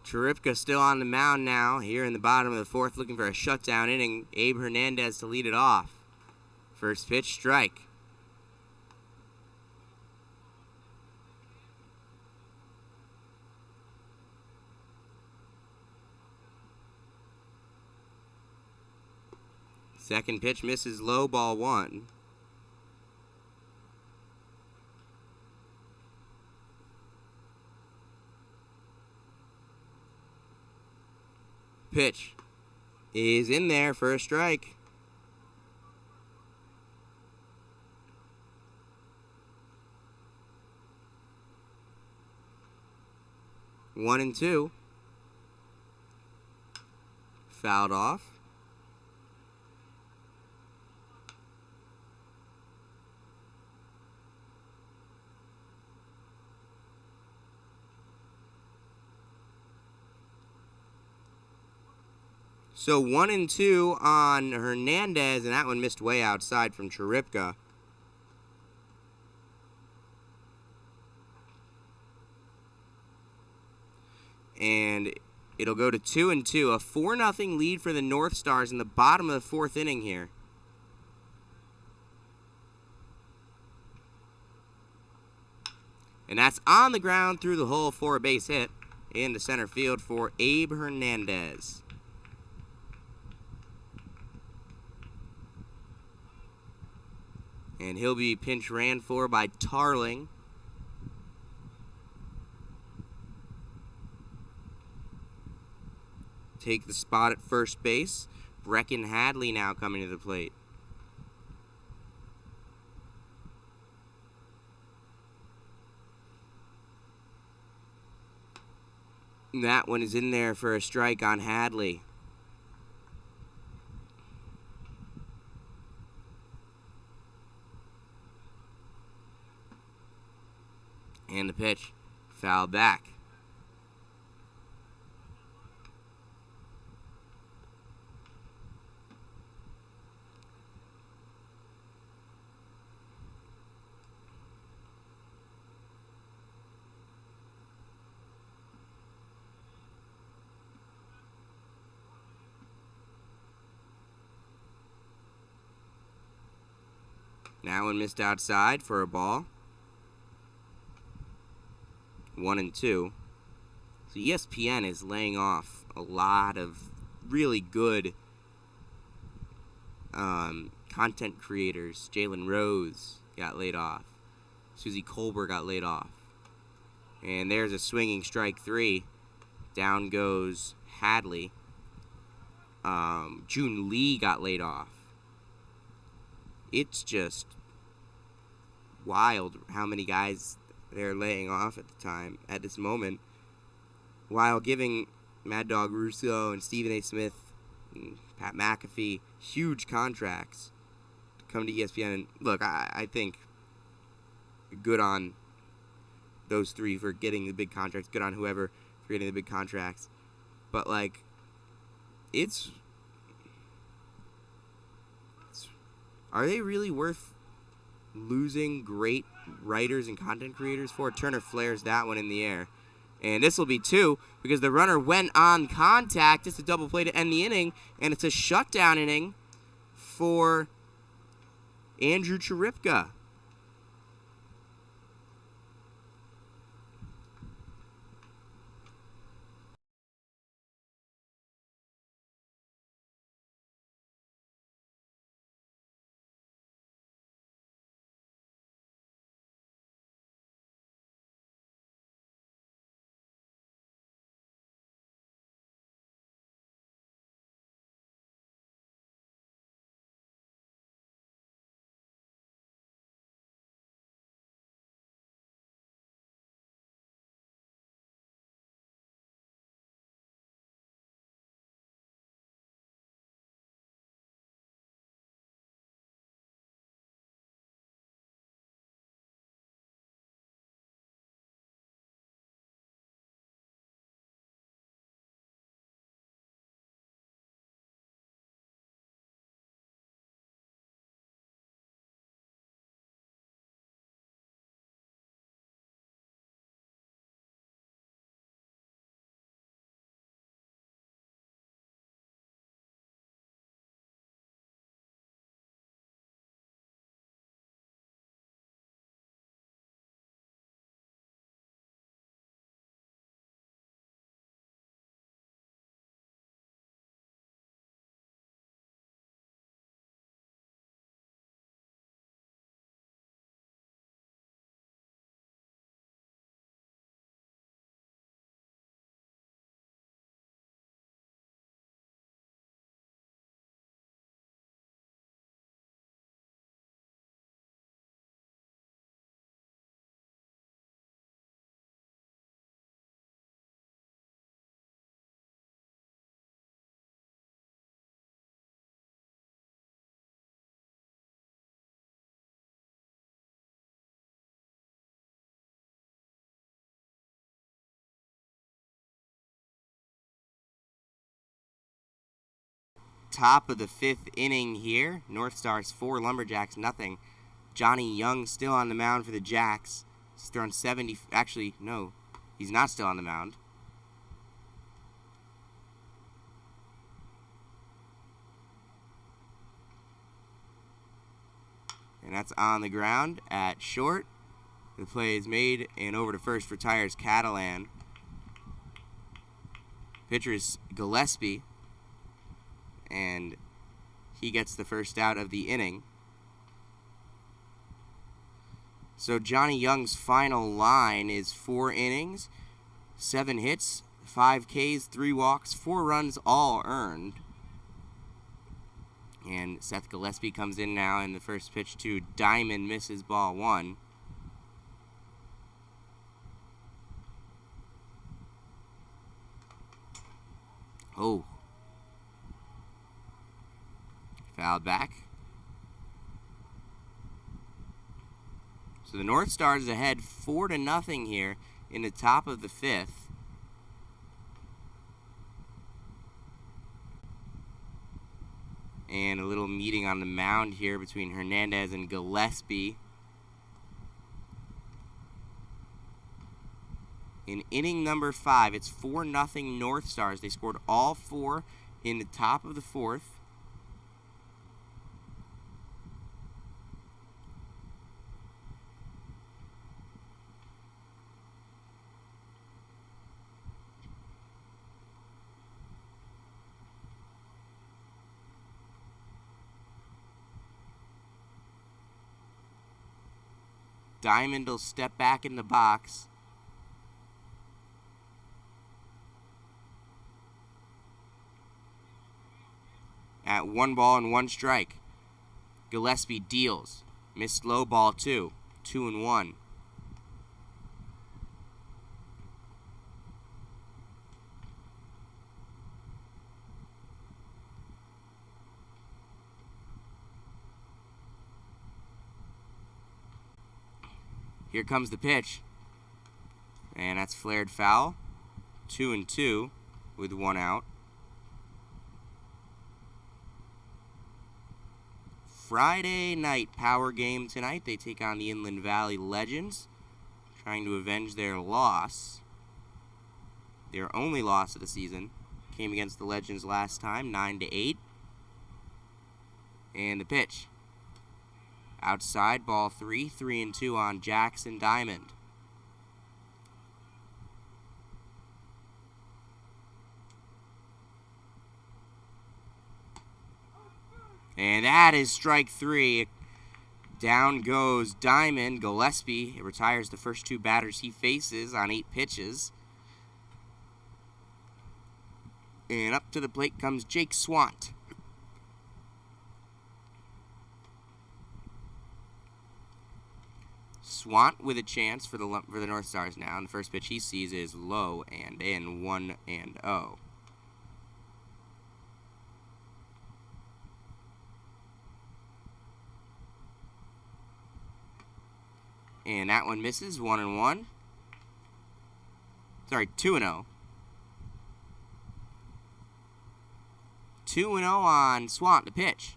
Cheripka still on the mound now, here in the bottom of the fourth, looking for a shutdown inning. Abe Hernandez to lead it off. First pitch, strike. Second pitch misses low, ball one. Pitch is in there for a strike. One and two. Fouled off. So 1 and 2 on Hernandez, and that one missed way outside from Cheripka. And it'll go to 2 and 2. A 4-0 lead for the NorthStars in the bottom of the fourth inning here. And that's on the ground through the hole for a base hit into center field for Abe Hernandez. And he'll be pinch ran for by Tarling. Take the spot at first base. Brecken Hadley now coming to the plate. That one is in there for a strike on Hadley. And the pitch, foul back. That one missed outside for a ball. 1 and 2. So ESPN is laying off a lot of really good content creators. Jalen Rose got laid off. Susie Colbert got laid off. And there's a swinging strike 3. Down goes Hadley. June Lee got laid off. It's just wild how many guys they're laying off at this moment, while giving Mad Dog Russo and Stephen A. Smith and Pat McAfee huge contracts to come to ESPN. And look, I think good on those three for getting the big contracts. Good on whoever for getting the big contracts. But, like, are they really worth losing great writers and content creators for? Turner flares that one in the air. And this will be 2 because the runner went on contact. It's a double play to end the inning, and it's a shutdown inning for Andrew Cheripka. top of the 5th inning here. NorthStars 4, LumberJacks nothing. Johnny Young still on the mound for the Jacks. He's thrown 70. Actually, no, he's not still on the mound. And that's on the ground at short. The play is made, and over to first retires Catalan. Pitcher is Gillespie, and he gets the first out of the inning. So Johnny Young's final line is 4 innings, 7 hits, 5 Ks, 3 walks, 4 runs, all earned. And Seth Gillespie comes in now, and the first pitch to Diamond misses ball 1. Oh. Fouled back. So the NorthStars ahead 4-0 here in the top of the 5th. And a little meeting on the mound here between Hernandez and Gillespie. In inning number 5, it's 4-0 NorthStars. They scored all 4 in the top of the 4th. Diamond will step back in the box. At 1 ball and 1 strike. Gillespie deals. Missed low ball 2. 2-1. Here comes the pitch. And that's flared foul. 2-2 with 1 out. Friday night power game tonight. They take on the Inland Valley Legends, trying to avenge their loss. Their only loss of the season. Came against the Legends last time, 9-8. And the pitch. Outside, ball 3, 3-2 on Jackson Diamond. And that is strike 3. Down goes Diamond. Gillespie retires the first 2 batters he faces on 8 pitches. And up to the plate comes Jake Swant. Swant with a chance for the NorthStars now. And the first pitch he sees is low and in, 1-0. And that one misses, 1-1. Sorry, 2-0. 2-0 on Swant, the pitch.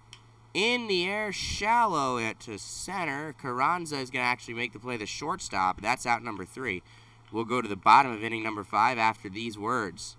In the air, shallow to center. Carranza is going to actually make the play the shortstop. That's out number 3. We'll go to the bottom of inning number 5 after these words.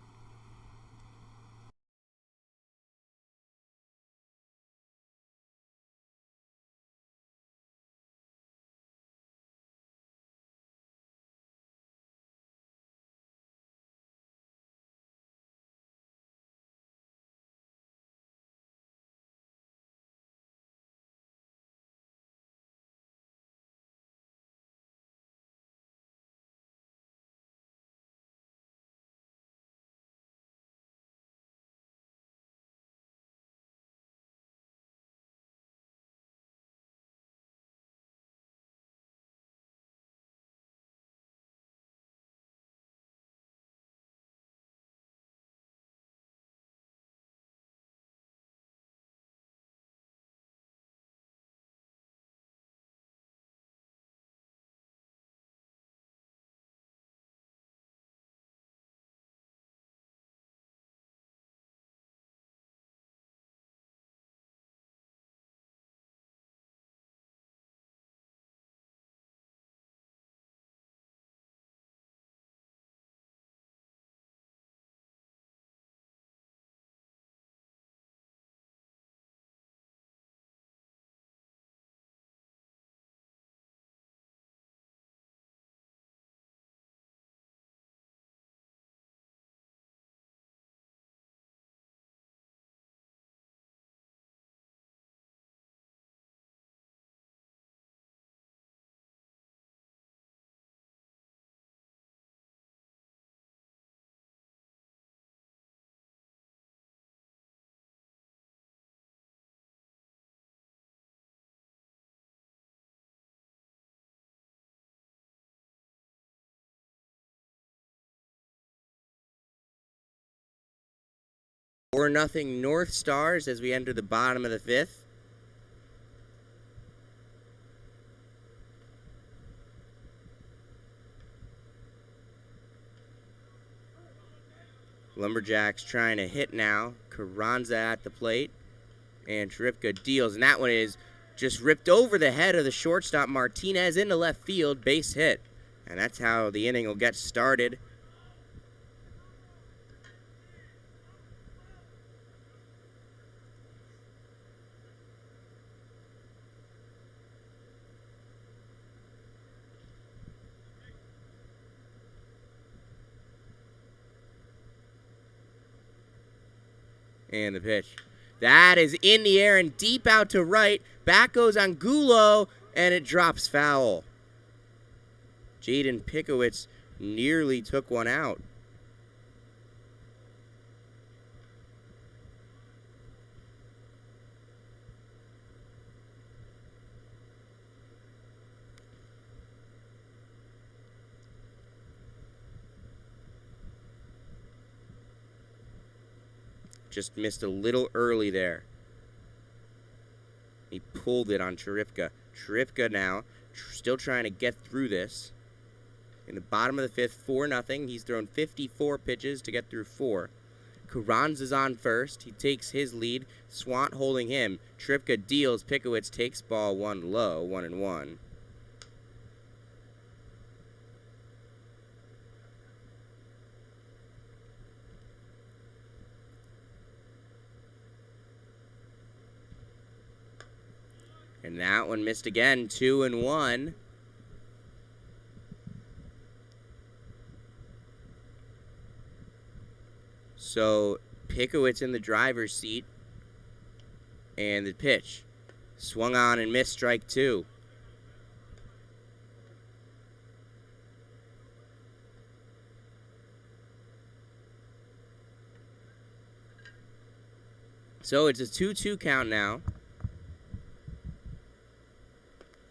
4-0 NorthStars as we enter the bottom of the 5th. LumberJacks trying to hit now. Carranza at the plate. And Cheripka deals. And that one is just ripped over the head of the shortstop Martinez into left field. Base hit. And that's how the inning will get started. And the pitch. That is in the air and deep out to right. Back goes Angulo, and it drops foul. Jaden Pikowitz nearly took one out. Just missed a little early there. He pulled it on Cheripka. Cheripka now still trying to get through this. In the bottom of the 5th, 4-0. He's thrown 54 pitches to get through 4. Carranza's on first. He takes his lead. Swant holding him. Cheripka deals. Pikowitz takes ball 1 low, 1-1. And that one missed again, 2-1. So Pikowitz in the driver's seat. And the pitch. Swung on and missed, strike 2. So it's a 2-2 count now.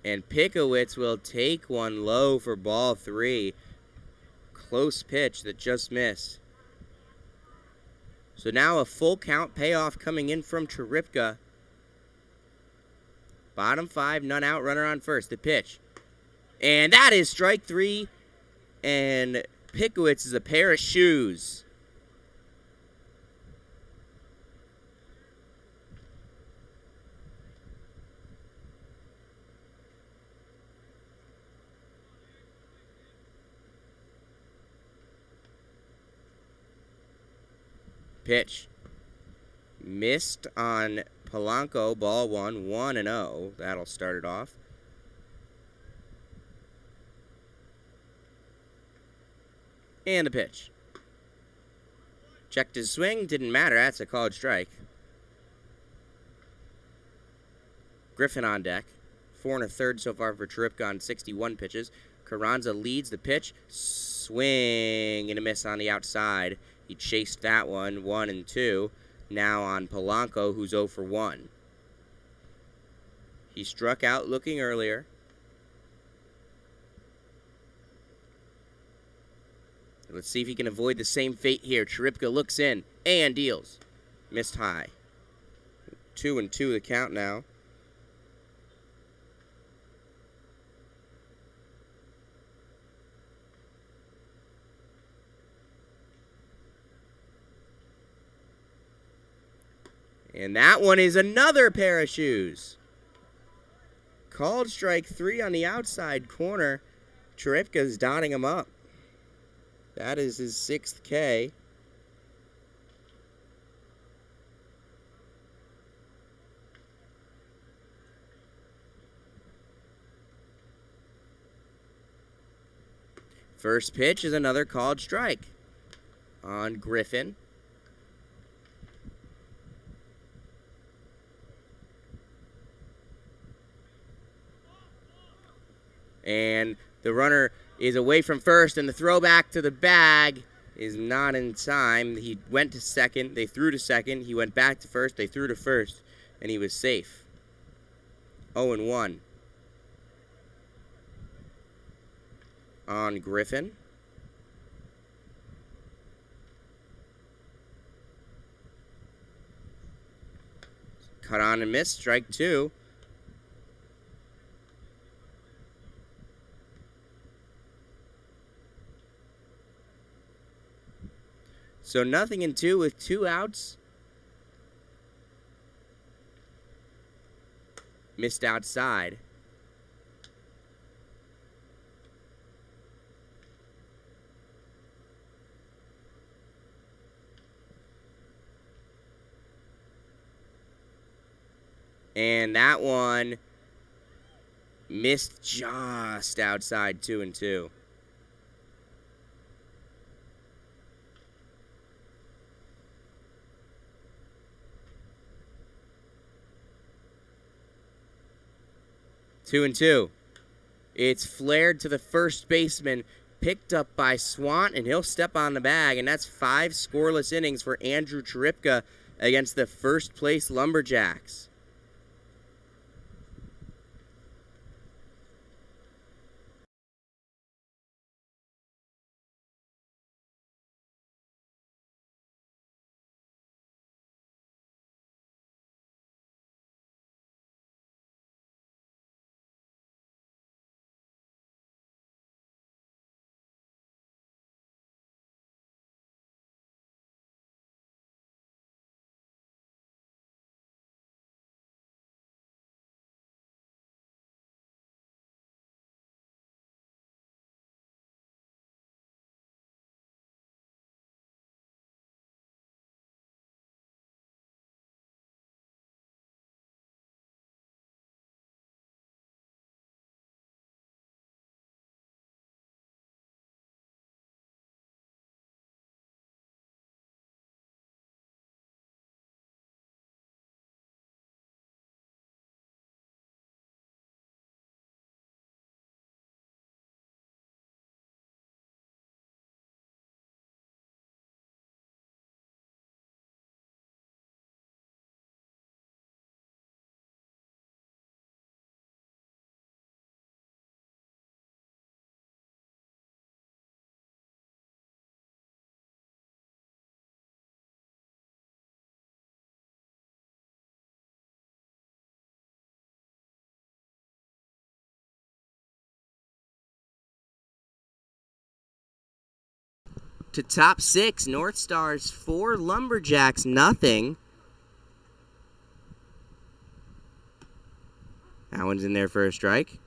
And Pikowitz will take one low for ball 3. Close pitch that just missed. So now a full count payoff coming in from Cheripka. Bottom 5, none out, runner on first. The pitch. And that is strike 3. And Pikowitz is a pair of shoes. Pitch. Missed on Polanco, ball 1, 1-0. That'll start it off. And the pitch. Checked his swing, didn't matter. That's a called strike. Griffin on deck. 4 1/3 so far for Cheripka on 61 pitches. Carranza leads the pitch. Swing and a miss on the outside. He chased that one, 1-2. Now on Polanco, who's 0 for 1. He struck out looking earlier. Let's see if he can avoid the same fate here. Cheripka looks in and deals. Missed high. 2-2 the count now. And that one is another pair of shoes. Called strike 3 on the outside corner. Cheripka's dotting him up. That is his 6th K. First pitch is another called strike on Griffin. And the runner is away from first, and the throw back to the bag is not in time. He went to second. They threw to second. He went back to first. They threw to first, and he was safe. 0-1 on Griffin. Cut on and miss. Strike 2. So 0-2 with 2 outs. Missed outside. And that one missed just outside 2-2. Two and two. It's flared to the first baseman, picked up by Swant, and he'll step on the bag. And that's 5 scoreless innings for Andrew Cheripka against the first place LumberJacks. To top 6, NorthStars 4, LumberJacks nothing. That one's in there for a strike.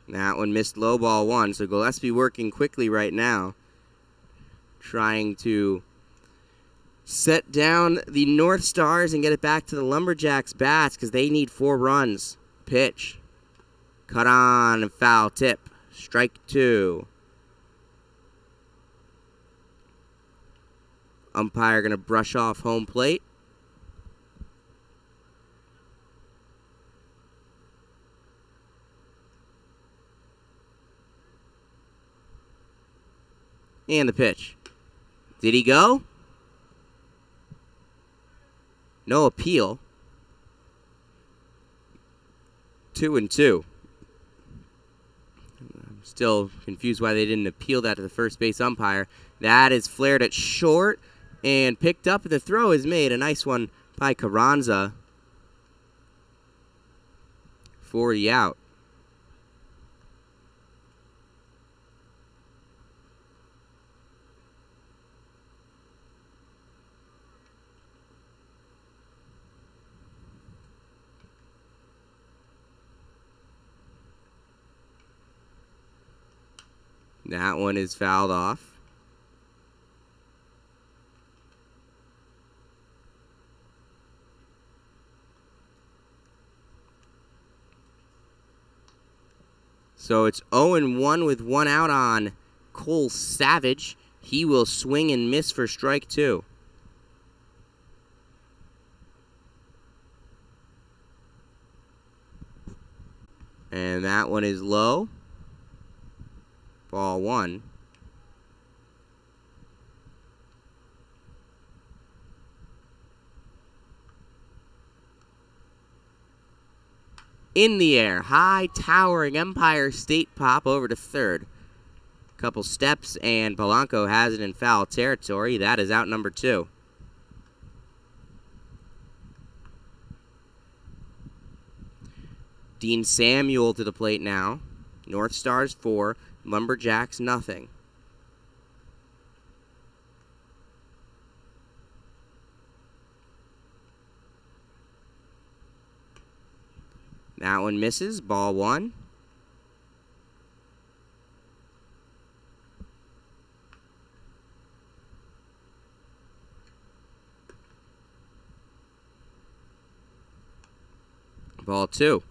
That one missed low ball 1, so Gillespie working quickly right now, trying to set down the NorthStars and get it back to the LumberJacks bats because they need 4 runs. Pitch. Cut on and foul tip. Strike 2. Umpire going to brush off home plate. And the pitch. Did he go? No appeal. 2-2. I'm still confused why they didn't appeal that to the first base umpire. That is flared at short and picked up. The throw is made. A nice one by Carranza for the out. That one is fouled off. So it's 0-1 with 1 out on Cole Savage. He will swing and miss for strike 2. And that one is low. Ball 1. In the air, high towering Empire State pop over to third. Couple steps, and Polanco has it in foul territory. That is out number 2. Dean Samuel to the plate now. NorthStars 4, LumberJacks nothing. That one misses. Ball 1. Ball 2.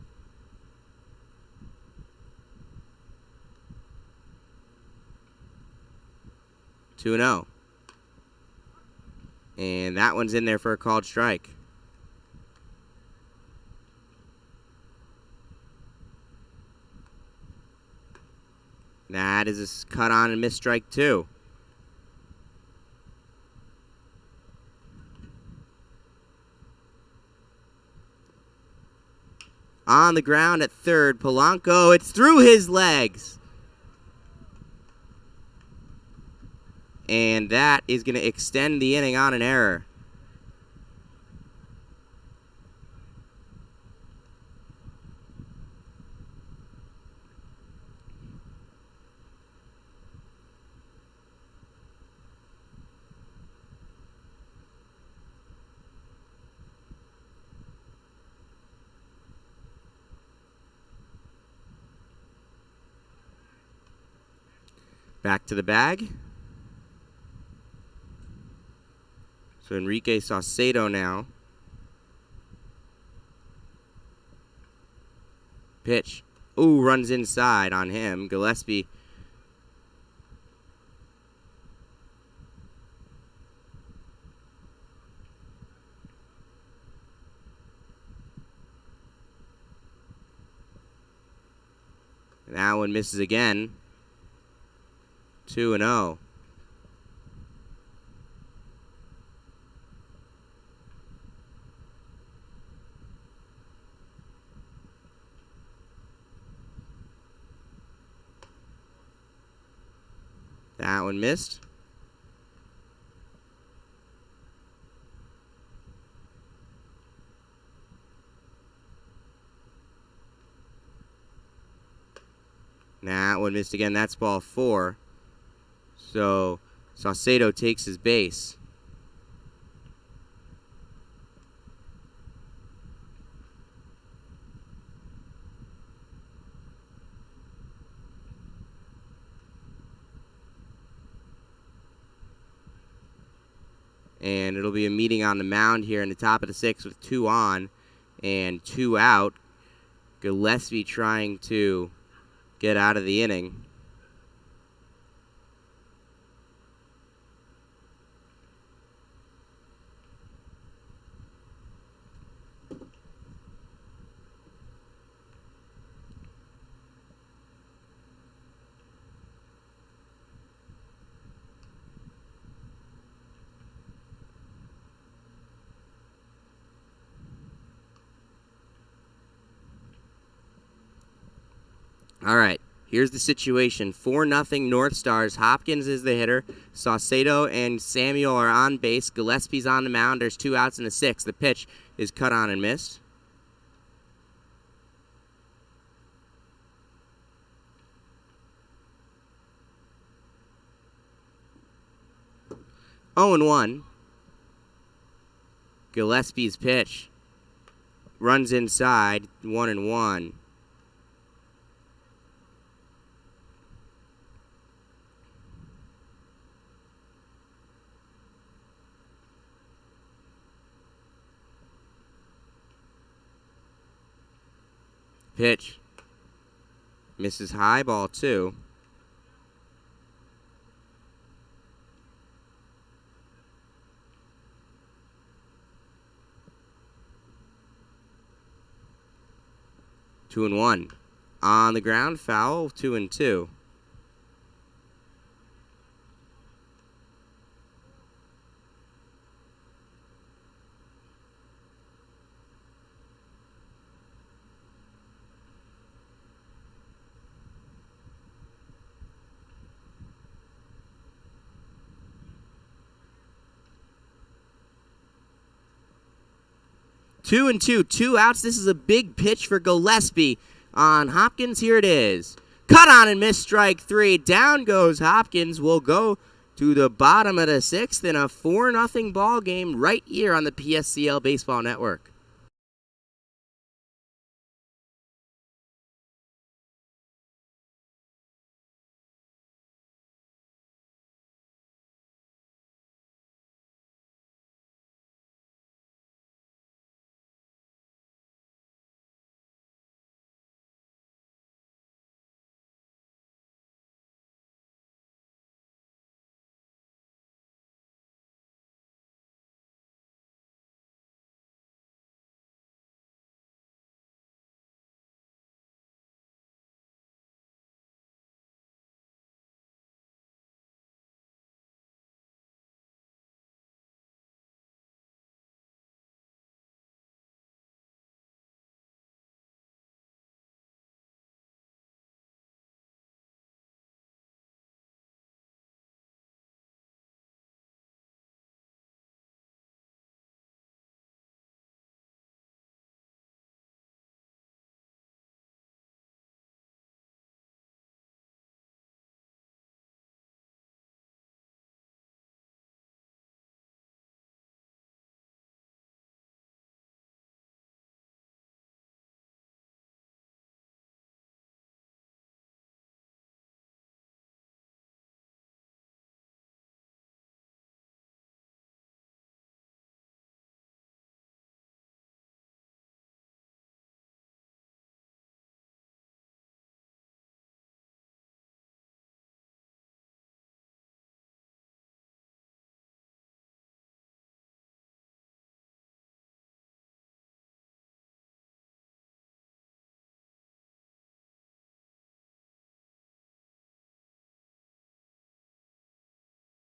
2-0. And that one's in there for a called strike. That is a cut on and miss strike 2. On the ground at third, Polanco. It's through his legs. And that is going to extend the inning on an error. Back to the bag. So Enrique Saucedo now. Pitch. Ooh, runs inside on him. Gillespie. And that one misses again. 2-0. That one missed. That one missed again. That's ball 4. So Saucedo takes his base. And it'll be a meeting on the mound here in the top of the 6th with 2 on and 2 out. Gillespie trying to get out of the inning. All right, here's the situation. 4-0 NorthStars. Hopkins is the hitter. Saucedo and Samuel are on base. Gillespie's on the mound. There's 2 outs in the 6th. The pitch is cut on and missed. Oh and 1. Gillespie's pitch runs inside. 1-1. Pitch. Misses high, ball 2. Two and 1. On the ground, foul, 2-2. 2-2, 2 outs. This is a big pitch for Gillespie on Hopkins. Here it is. Cut on and miss, strike 3. Down goes Hopkins. Will go to the bottom of the 6th in a 4-0 ball game right here on the PSCL Baseball Network.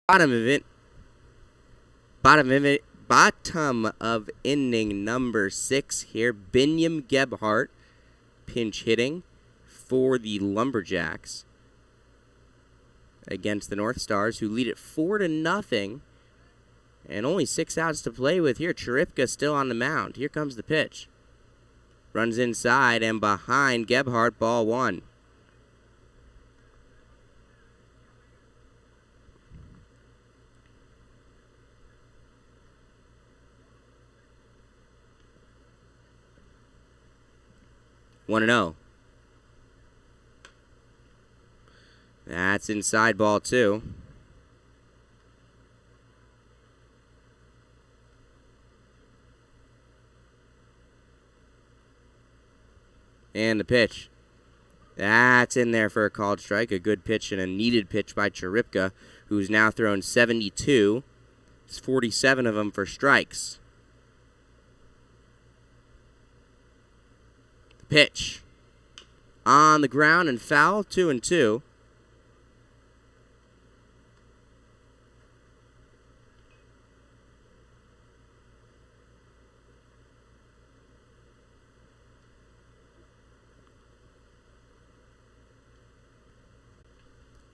Bottom of inning number 6 here. Binyam Gebhardt pinch hitting for the LumberJacks against the NorthStars, who lead it 4-0, and only 6 outs to play with here. Cheripka still on the mound. Here comes the pitch. Runs inside and behind Gebhardt, ball 1. One and 0. That's inside, ball 2. And the pitch. That's in there for a called strike. A good pitch and a needed pitch by Cheripka, who's now thrown 72. It's 47 of them for strikes. Pitch on the ground and foul. 2-2.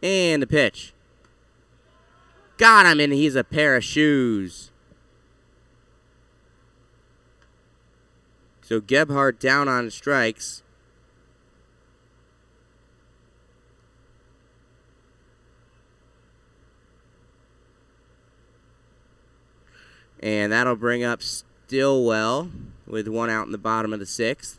And the pitch. Got him, and he's a pair of shoes. So Gebhardt down on strikes. And that'll bring up Stillwell with 1 out in the bottom of the 6th.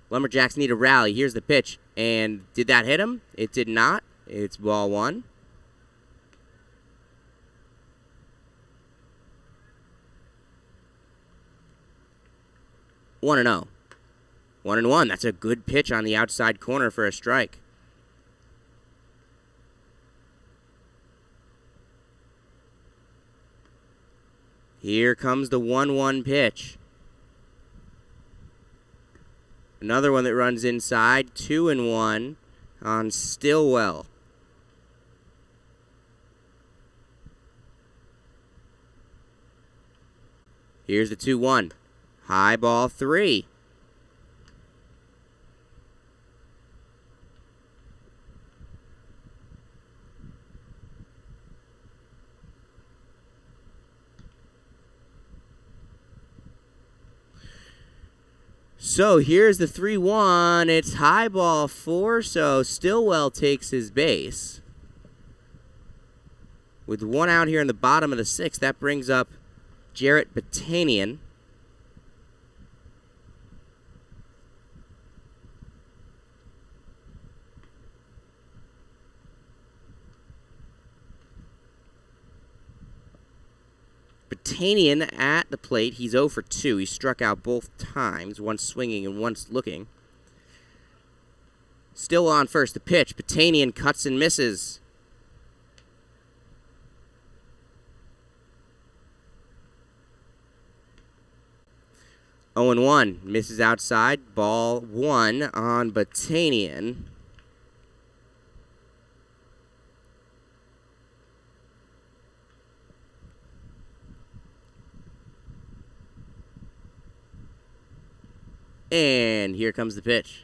LumberJacks need a rally. Here's the pitch. And did that hit him? It did not. It's ball 1. One and 0. 1-1. That's a good pitch on the outside corner for a strike. Here comes the 1-1 pitch. Another one that runs inside. 2-1 on Stillwell. Here's the 2-1. High ball 3. So here's the 3-1. It's high ball 4, so Stillwell takes his base. With 1 out here in the bottom of the 6th, that brings up Jarrett Batanian. Batanian at the plate. He's 0 for 2. He struck out both times, once swinging and once looking. Still on first. The pitch. Batanian cuts and misses. Oh and 1. Misses outside. Ball 1 on Batanian. And here comes the pitch.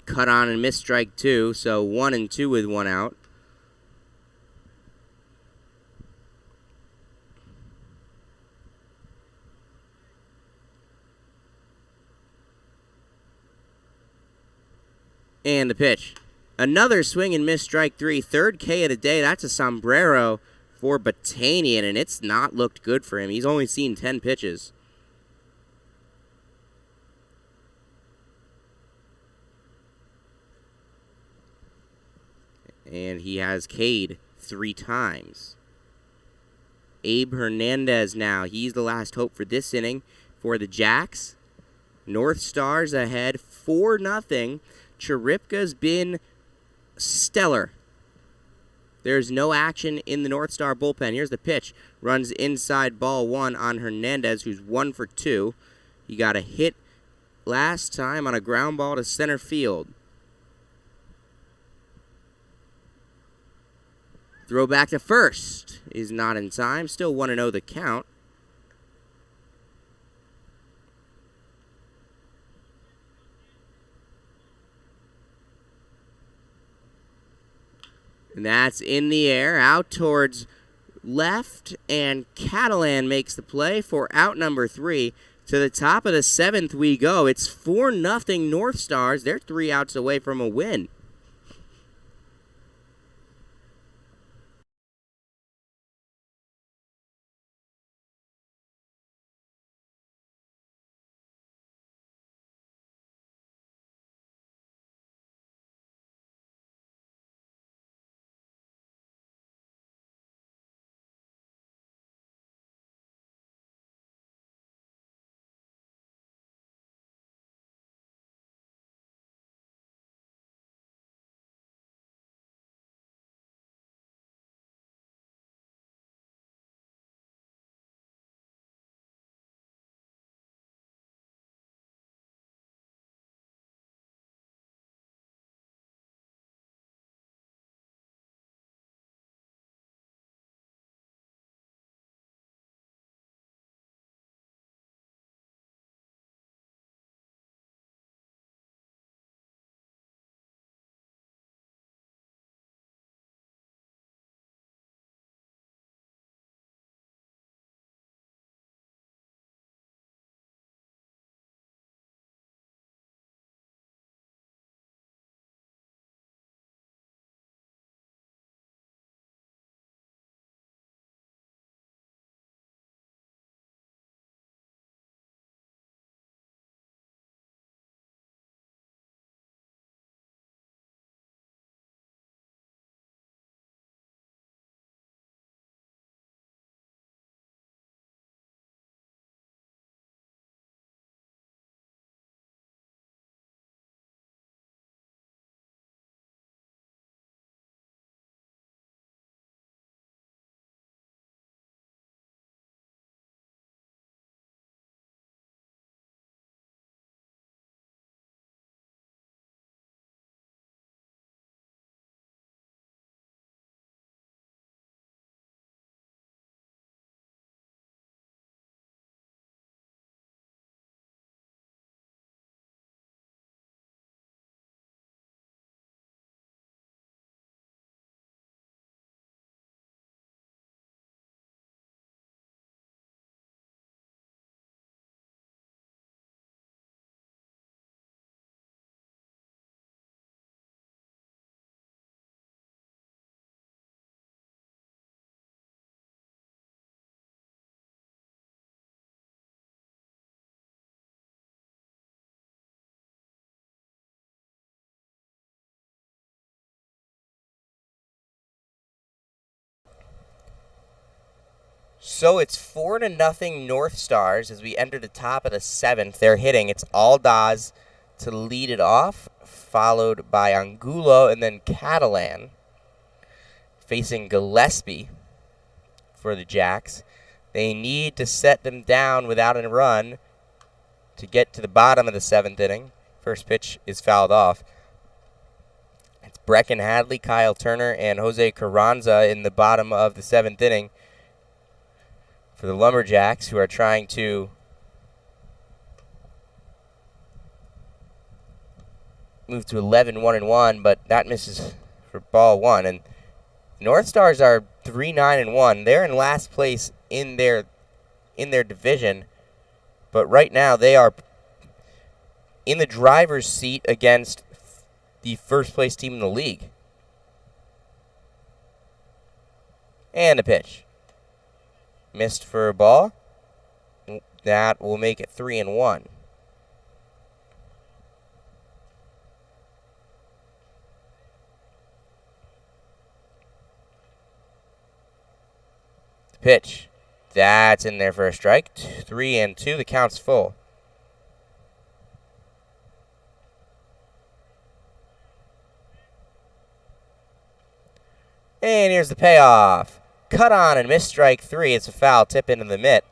Cut on and miss, strike 2. So 1 and 2 with 1 out. And the pitch. Another swing and miss, strike 3. Third K of the day. That's a sombrero for Batanian, and it's not looked good for him. He's only seen 10 pitches. And he has K'd 3 times. Abe Hernandez now. He's the last hope for this inning for the Jacks. NorthStars ahead 4-0. Chiripka's been stellar. There's no action in the NorthStar bullpen. Here's the pitch. Runs inside, ball 1 on Hernandez, who's 1 for 2. He got a hit last time on a ground ball to center field. Throw back to first is not in time. Still 1-0 the count. And that's in the air, out towards left, and Catalan makes the play for out number 3. To the top of the 7th we go. It's 4-0 NorthStars. They're 3 outs away from a win. So it's 4-0 NorthStars as we enter the top of the 7th. They're hitting. It's Aldaz to lead it off, followed by Angulo and then Catalan facing Gillespie for the Jacks. They need to set them down without a run to get to the bottom of the 7th inning. First pitch is fouled off. It's Brecken Hadley, Kyle Turner, and Jose Carranza in the bottom of the 7th inning for the LumberJacks, who are trying to move to 11-1-1, but that misses for ball one. And NorthStars are 3-9-1. They're in last place in their division, but right now they are in the driver's seat against the first place team in the league. And a pitch. Missed for a ball. That will make it 3-1. The pitch. That's in there for a strike. 3-2. The count's full. And here's the payoff. Cut on and missed strike 3. It's a foul tip into the mitt.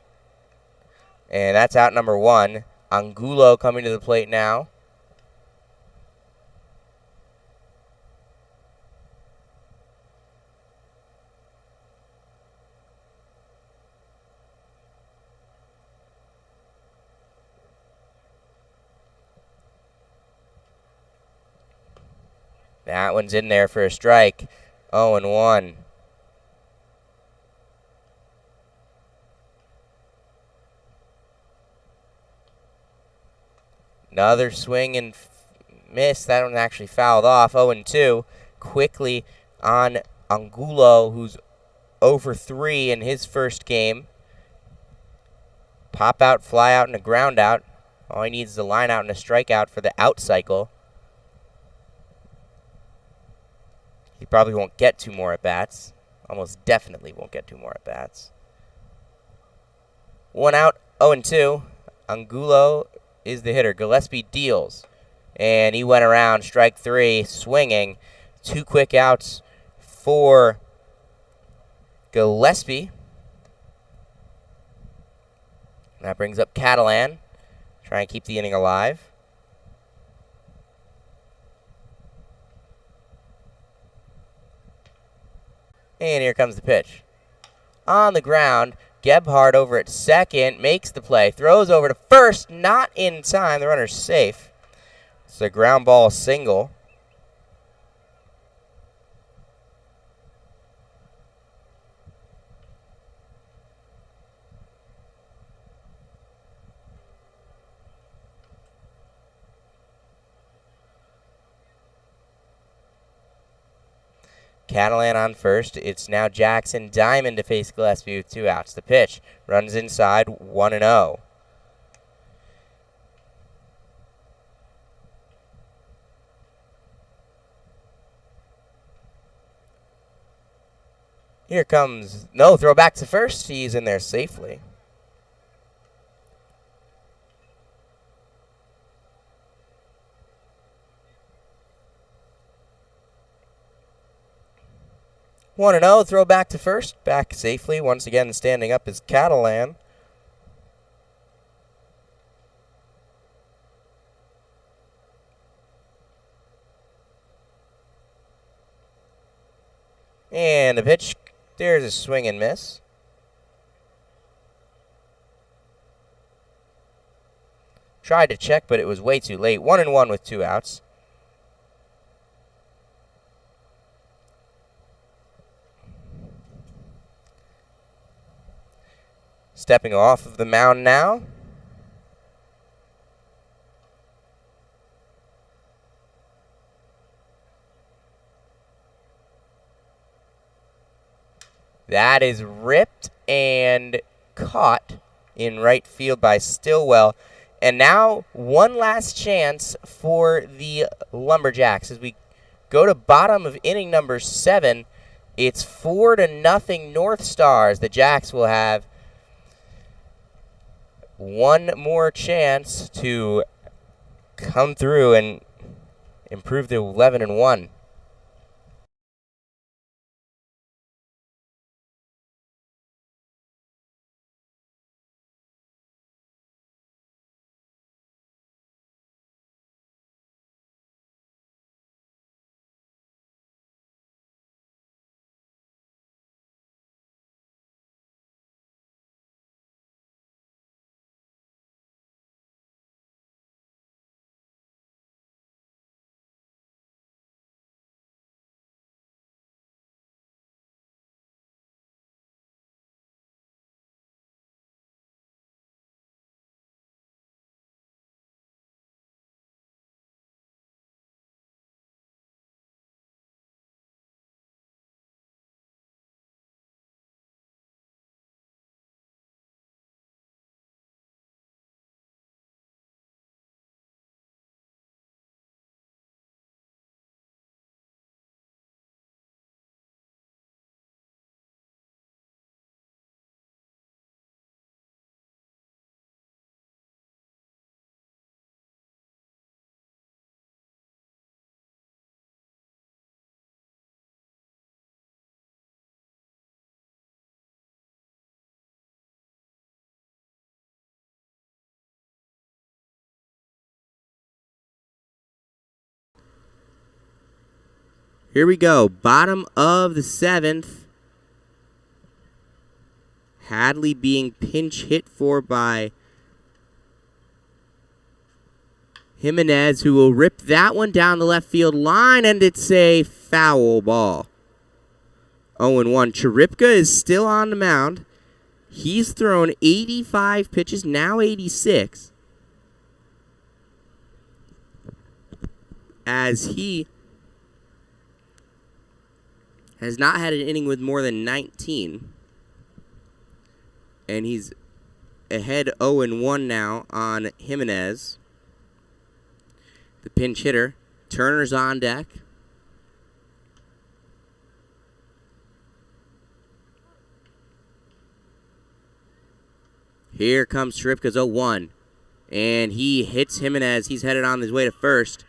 And that's out number 1. Angulo coming to the plate now. That one's in there for a strike. 0-1. Another swing and miss. That one actually fouled off. 0-2. Quickly on Angulo, who's 0-3 in his first game. Pop out, fly out, and a ground out. All he needs is a line out and a strikeout for the out cycle. He probably won't get 2 more at-bats. Almost definitely won't get 2 more at-bats. 1 out, 0-2. Angulo is the hitter. Gillespie deals. And he went around, strike 3, swinging. 2 quick outs for Gillespie. That brings up Catalan. Trying to keep the inning alive. And here comes the pitch. On the ground, Gebhardt over at second makes the play. Throws over to first, not in time. The runner's safe. It's a ground ball single. Catalan on first. It's now Jackson Diamond to face Gillespie with 2 outs. The pitch runs inside, 1-0. Here comes, no, throw back to first. He's in there safely. One and 0, throw back to first, back safely. Once again, standing up is Catalan. And a pitch. There's a swing and miss. Tried to check, but it was way too late. 1-1 with 2 outs. Stepping off of the mound now. That is ripped and caught in right field by Stillwell. And now one last chance for the LumberJacks as we go to bottom of inning number 7. It's 4-0 NorthStars. The Jacks will have one more chance to come through and improve to 11-1. Here we go. Bottom of the 7th. Hadley being pinch hit for by Jimenez, who will rip that one down the left field line, and it's a foul ball. 0-1. Cheripka is still on the mound. He's thrown 85 pitches, now 86. As he has not had an inning with more than 19. And he's ahead 0-1 now on Jimenez. The pinch hitter. Turner's on deck. Here comes Cheripka's 0-1. And he hits Jimenez. He's headed on his way to first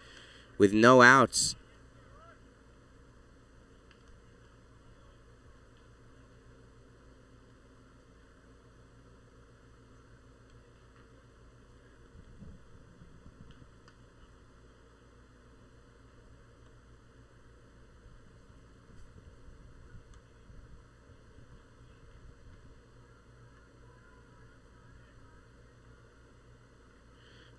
with no outs.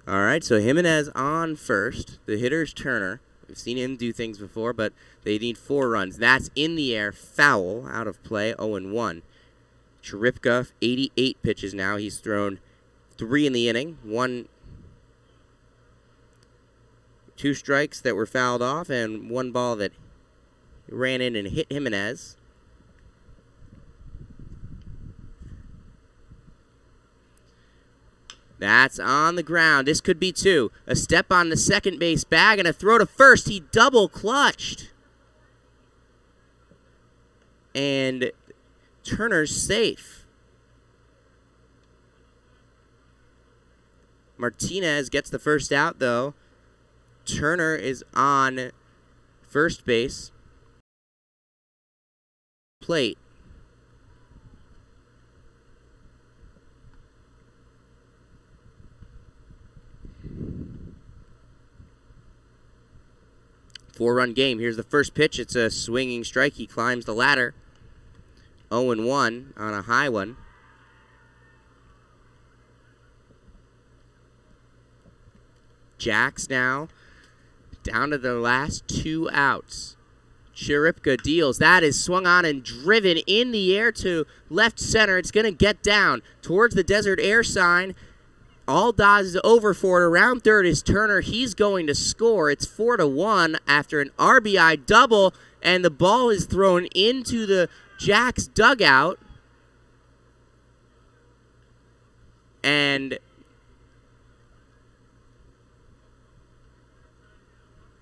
All right, so Jimenez on first. The hitter's Turner. We've seen him do things before, but they need 4 runs. That's in the air, foul, out of play, 0-1. Cheripka, 88 pitches now. He's thrown 3 in the inning. 2 strikes that were fouled off, and 1 ball that ran in and hit Jimenez. That's on the ground. This could be 2. A step on the second base bag and a throw to first. He double clutched. And Turner's safe. Martinez gets the first out, though. Turner is on first base. Plate. Four-run game. Here's the first pitch. It's a swinging strike. He climbs the ladder. 0-1 on a high one. Jacks now down to the last 2 outs. Cheripka deals. That is swung on and driven in the air to left center. It's going to get down towards the desert air sign. All Dodge is over for it. Around third is Turner. He's going to score. It's 4-1 after an RBI double, and the ball is thrown into the Jacks dugout. And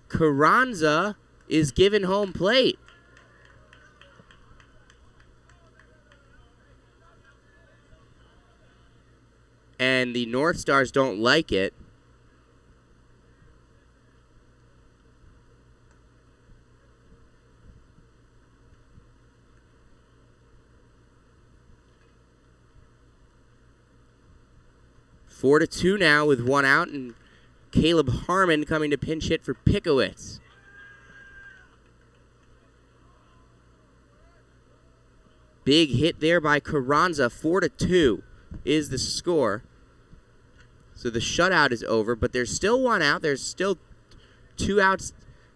Carranza is given home plate. and the NorthStars don't like it. Four to 2 now with 1 out, and Caleb Harmon coming to pinch hit for Pickowitz. Big hit there by Carranza. 4 to 2 is the score. So the shutout is over, but there's still 1 out. There's still 2 outs.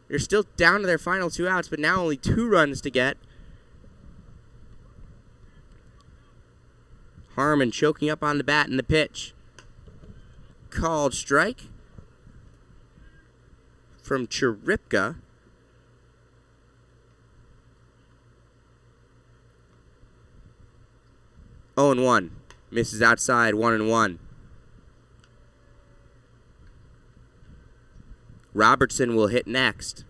They're still down to their final 2 outs, but now only 2 runs to get. Harmon choking up on the bat and the pitch. Called strike from Cheripka. Oh, and 1. Misses outside, 1-1. Robertson will hit next.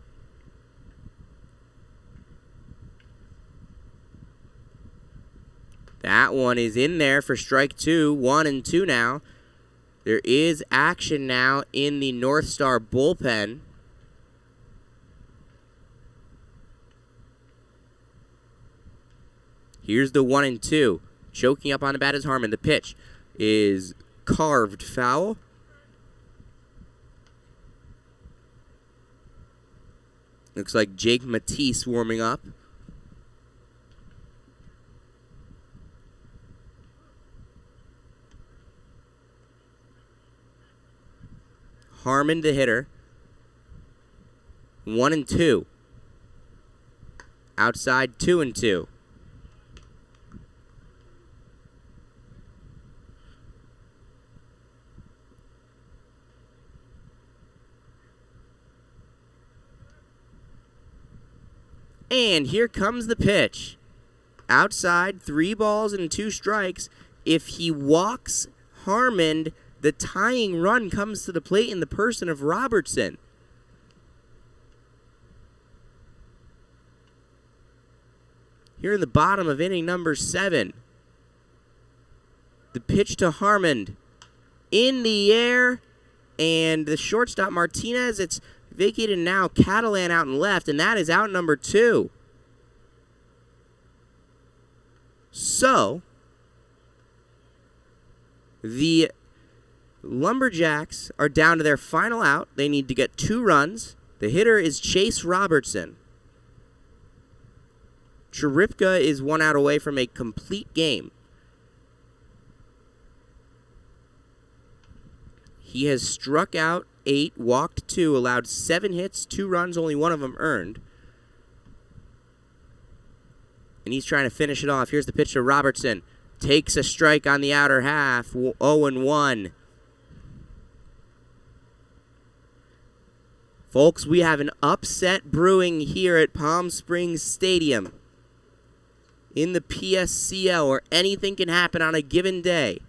That one is in there for strike 2. 1-2 now. There is action now in the NorthStar bullpen. Here's the 1-2. Choking up on the bat is Harmon. The pitch is carved foul. Looks like Jake Matisse warming up. Harmon, the hitter. 1-2. Outside, 2-2. And here comes the pitch. Outside, 3 balls and 2 strikes. If he walks Harmon, the tying run comes to the plate in the person of Robertson. Here in the bottom of inning number 7. The pitch to Harmon. In the air. And the shortstop Martinez, it's vacated now. Catalan out and left. And that is out number 2. So, the LumberJacks are down to their final out. They need to get 2 runs. The hitter is Chase Robertson. Cheripka is 1 out away from a complete game. He has struck out 8, walked 2, allowed 7 hits, 2 runs, only 1 of them earned. And he's trying to finish it off. Here's the pitch to Robertson. Takes a strike on the outer half. 0-1. Folks, we have an upset brewing here at Palm Springs Stadium in the PSCL, where anything can happen on a given day.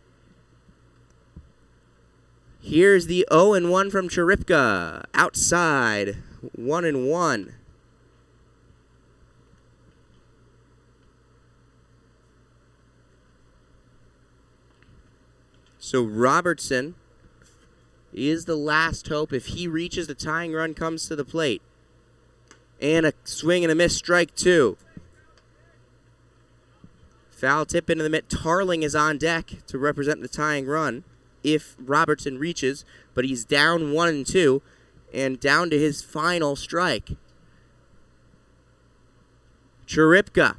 Here's the 0-1 from Cheripka. Outside, 1-1. So Robertson is the last hope. If he reaches, the tying run comes to the plate. And a swing and a miss, strike 2. Foul tip into the mitt. Tarling is on deck to represent the tying run if Robertson reaches, but he's down 1-2 and down to his final strike. Cheripka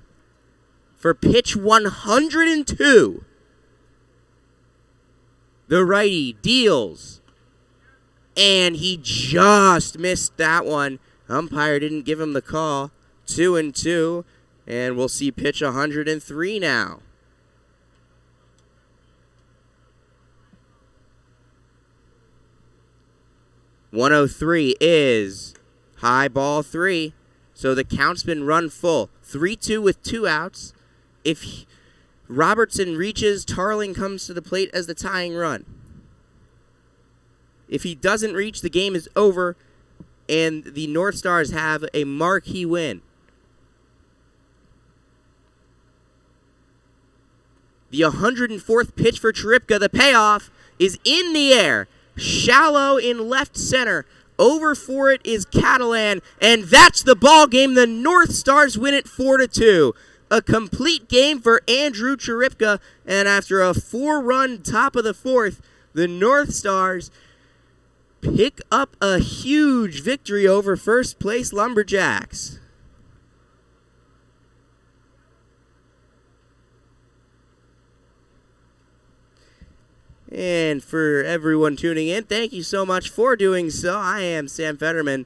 for pitch 102. The righty deals, and he just missed that one. Umpire didn't give him the call. 2-2, and we'll see pitch 103 now. .103 is high ball 3, so the count's been run full. 3-2 with 2 outs. If Robertson reaches, Tarling comes to the plate as the tying run. If he doesn't reach, the game is over, and the NorthStars have a marquee win. The 104th pitch for Cheripka. The payoff is in the air. Shallow in left center. Over for it is Catalan. And that's the ball game. The NorthStars win it 4-2. A complete game for Andrew Cheripka. And after a 4-run top of the fourth, the NorthStars pick up a huge victory over first place LumberJacks. And for everyone tuning in, thank you so much for doing so. I am Sam Fetterman,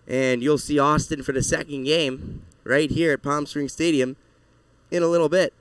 and you'll see Austin for the second game right here at Palm Springs Stadium in a little bit.